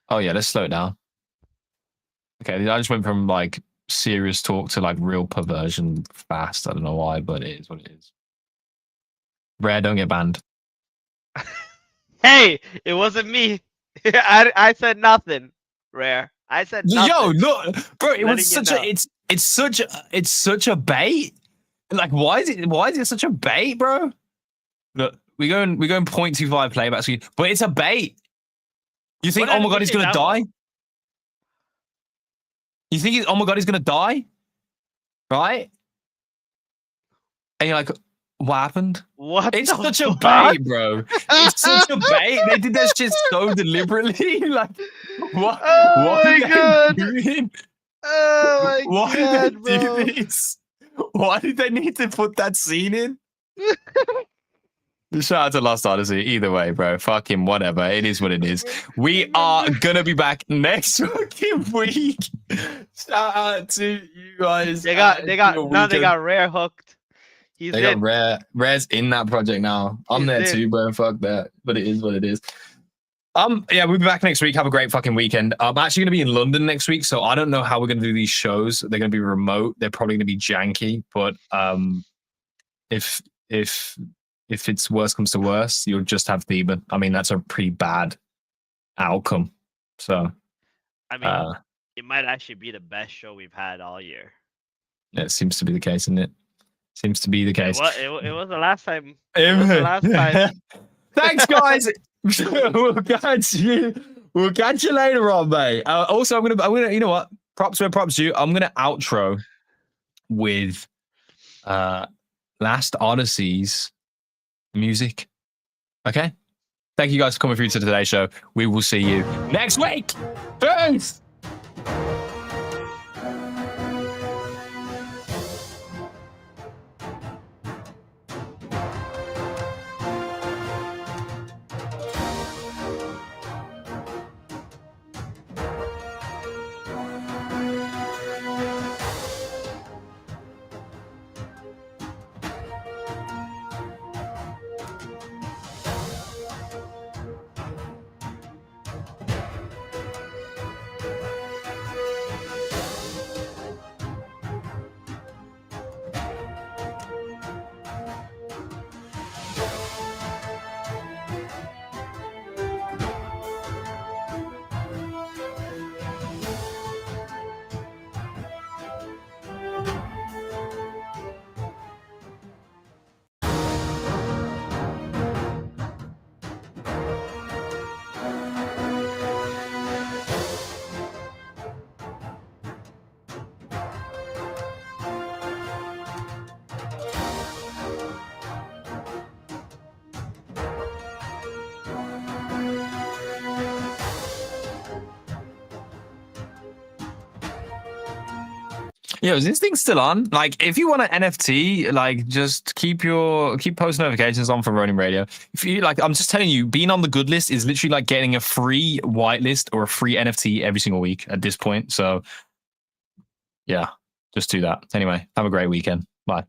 Oh yeah, let's slow it down. Okay, I just went from like serious talk to like real perversion fast. I don't know why, but it is what it is. Rare, don't get banned. Hey, it wasn't me. I said nothing. Rare. I said nothing. Yo, look, bro, it was Letting such you a know. it's such a bait. Like, why is it such a bait, bro? Look, we're going 0.25 playback speed, but it's a bait. You think, What oh my god, he's animation gonna that die? You think, oh my god, he's gonna die? Right? And you're like, what happened? What? It's the such a fuck? bait, bro. It's such a bait. They did that shit so deliberately. Like, what? Oh what my are God. they doing? Oh my Why god, did they bro. do this? Why did they need to put that scene in? Shout out to Lost Odyssey. Either way, bro. Fucking whatever. It is what it is. We are gonna be back next fucking week. Shout out to you guys. They got Your now they weekend. got Rare hooked. He's They got in. Rare's in that project now. I'm He's there in. too, bro. Fuck that. But it is what it is. Yeah, we'll be back next week. Have a great fucking weekend. I'm actually gonna be in London next week, so I don't know how we're gonna do these shows. They're gonna be remote. They're probably gonna be janky, but if it's worse comes to worse, you'll just have Theban. I mean, that's a pretty bad outcome. So I mean, it might actually be the best show we've had all year. it seems to be the case, isn't it? Seems to be the case. It was the last time. It was the last time. Thanks, guys. We'll catch you later on, mate. Also, I'm gonna, you know what? Props where props due. I'm gonna outro with Last Odyssey's music. Okay. Thank you guys for coming through to today's show. We will see you next week. Peace. Yo, is this thing still on? Like, if you want an NFT, like, just keep post notifications on for Ronin Radio. If you like, I'm just telling you, being on the good list is literally like getting a free whitelist or a free NFT every single week at this point. So, yeah, just do that. Anyway, have a great weekend. Bye.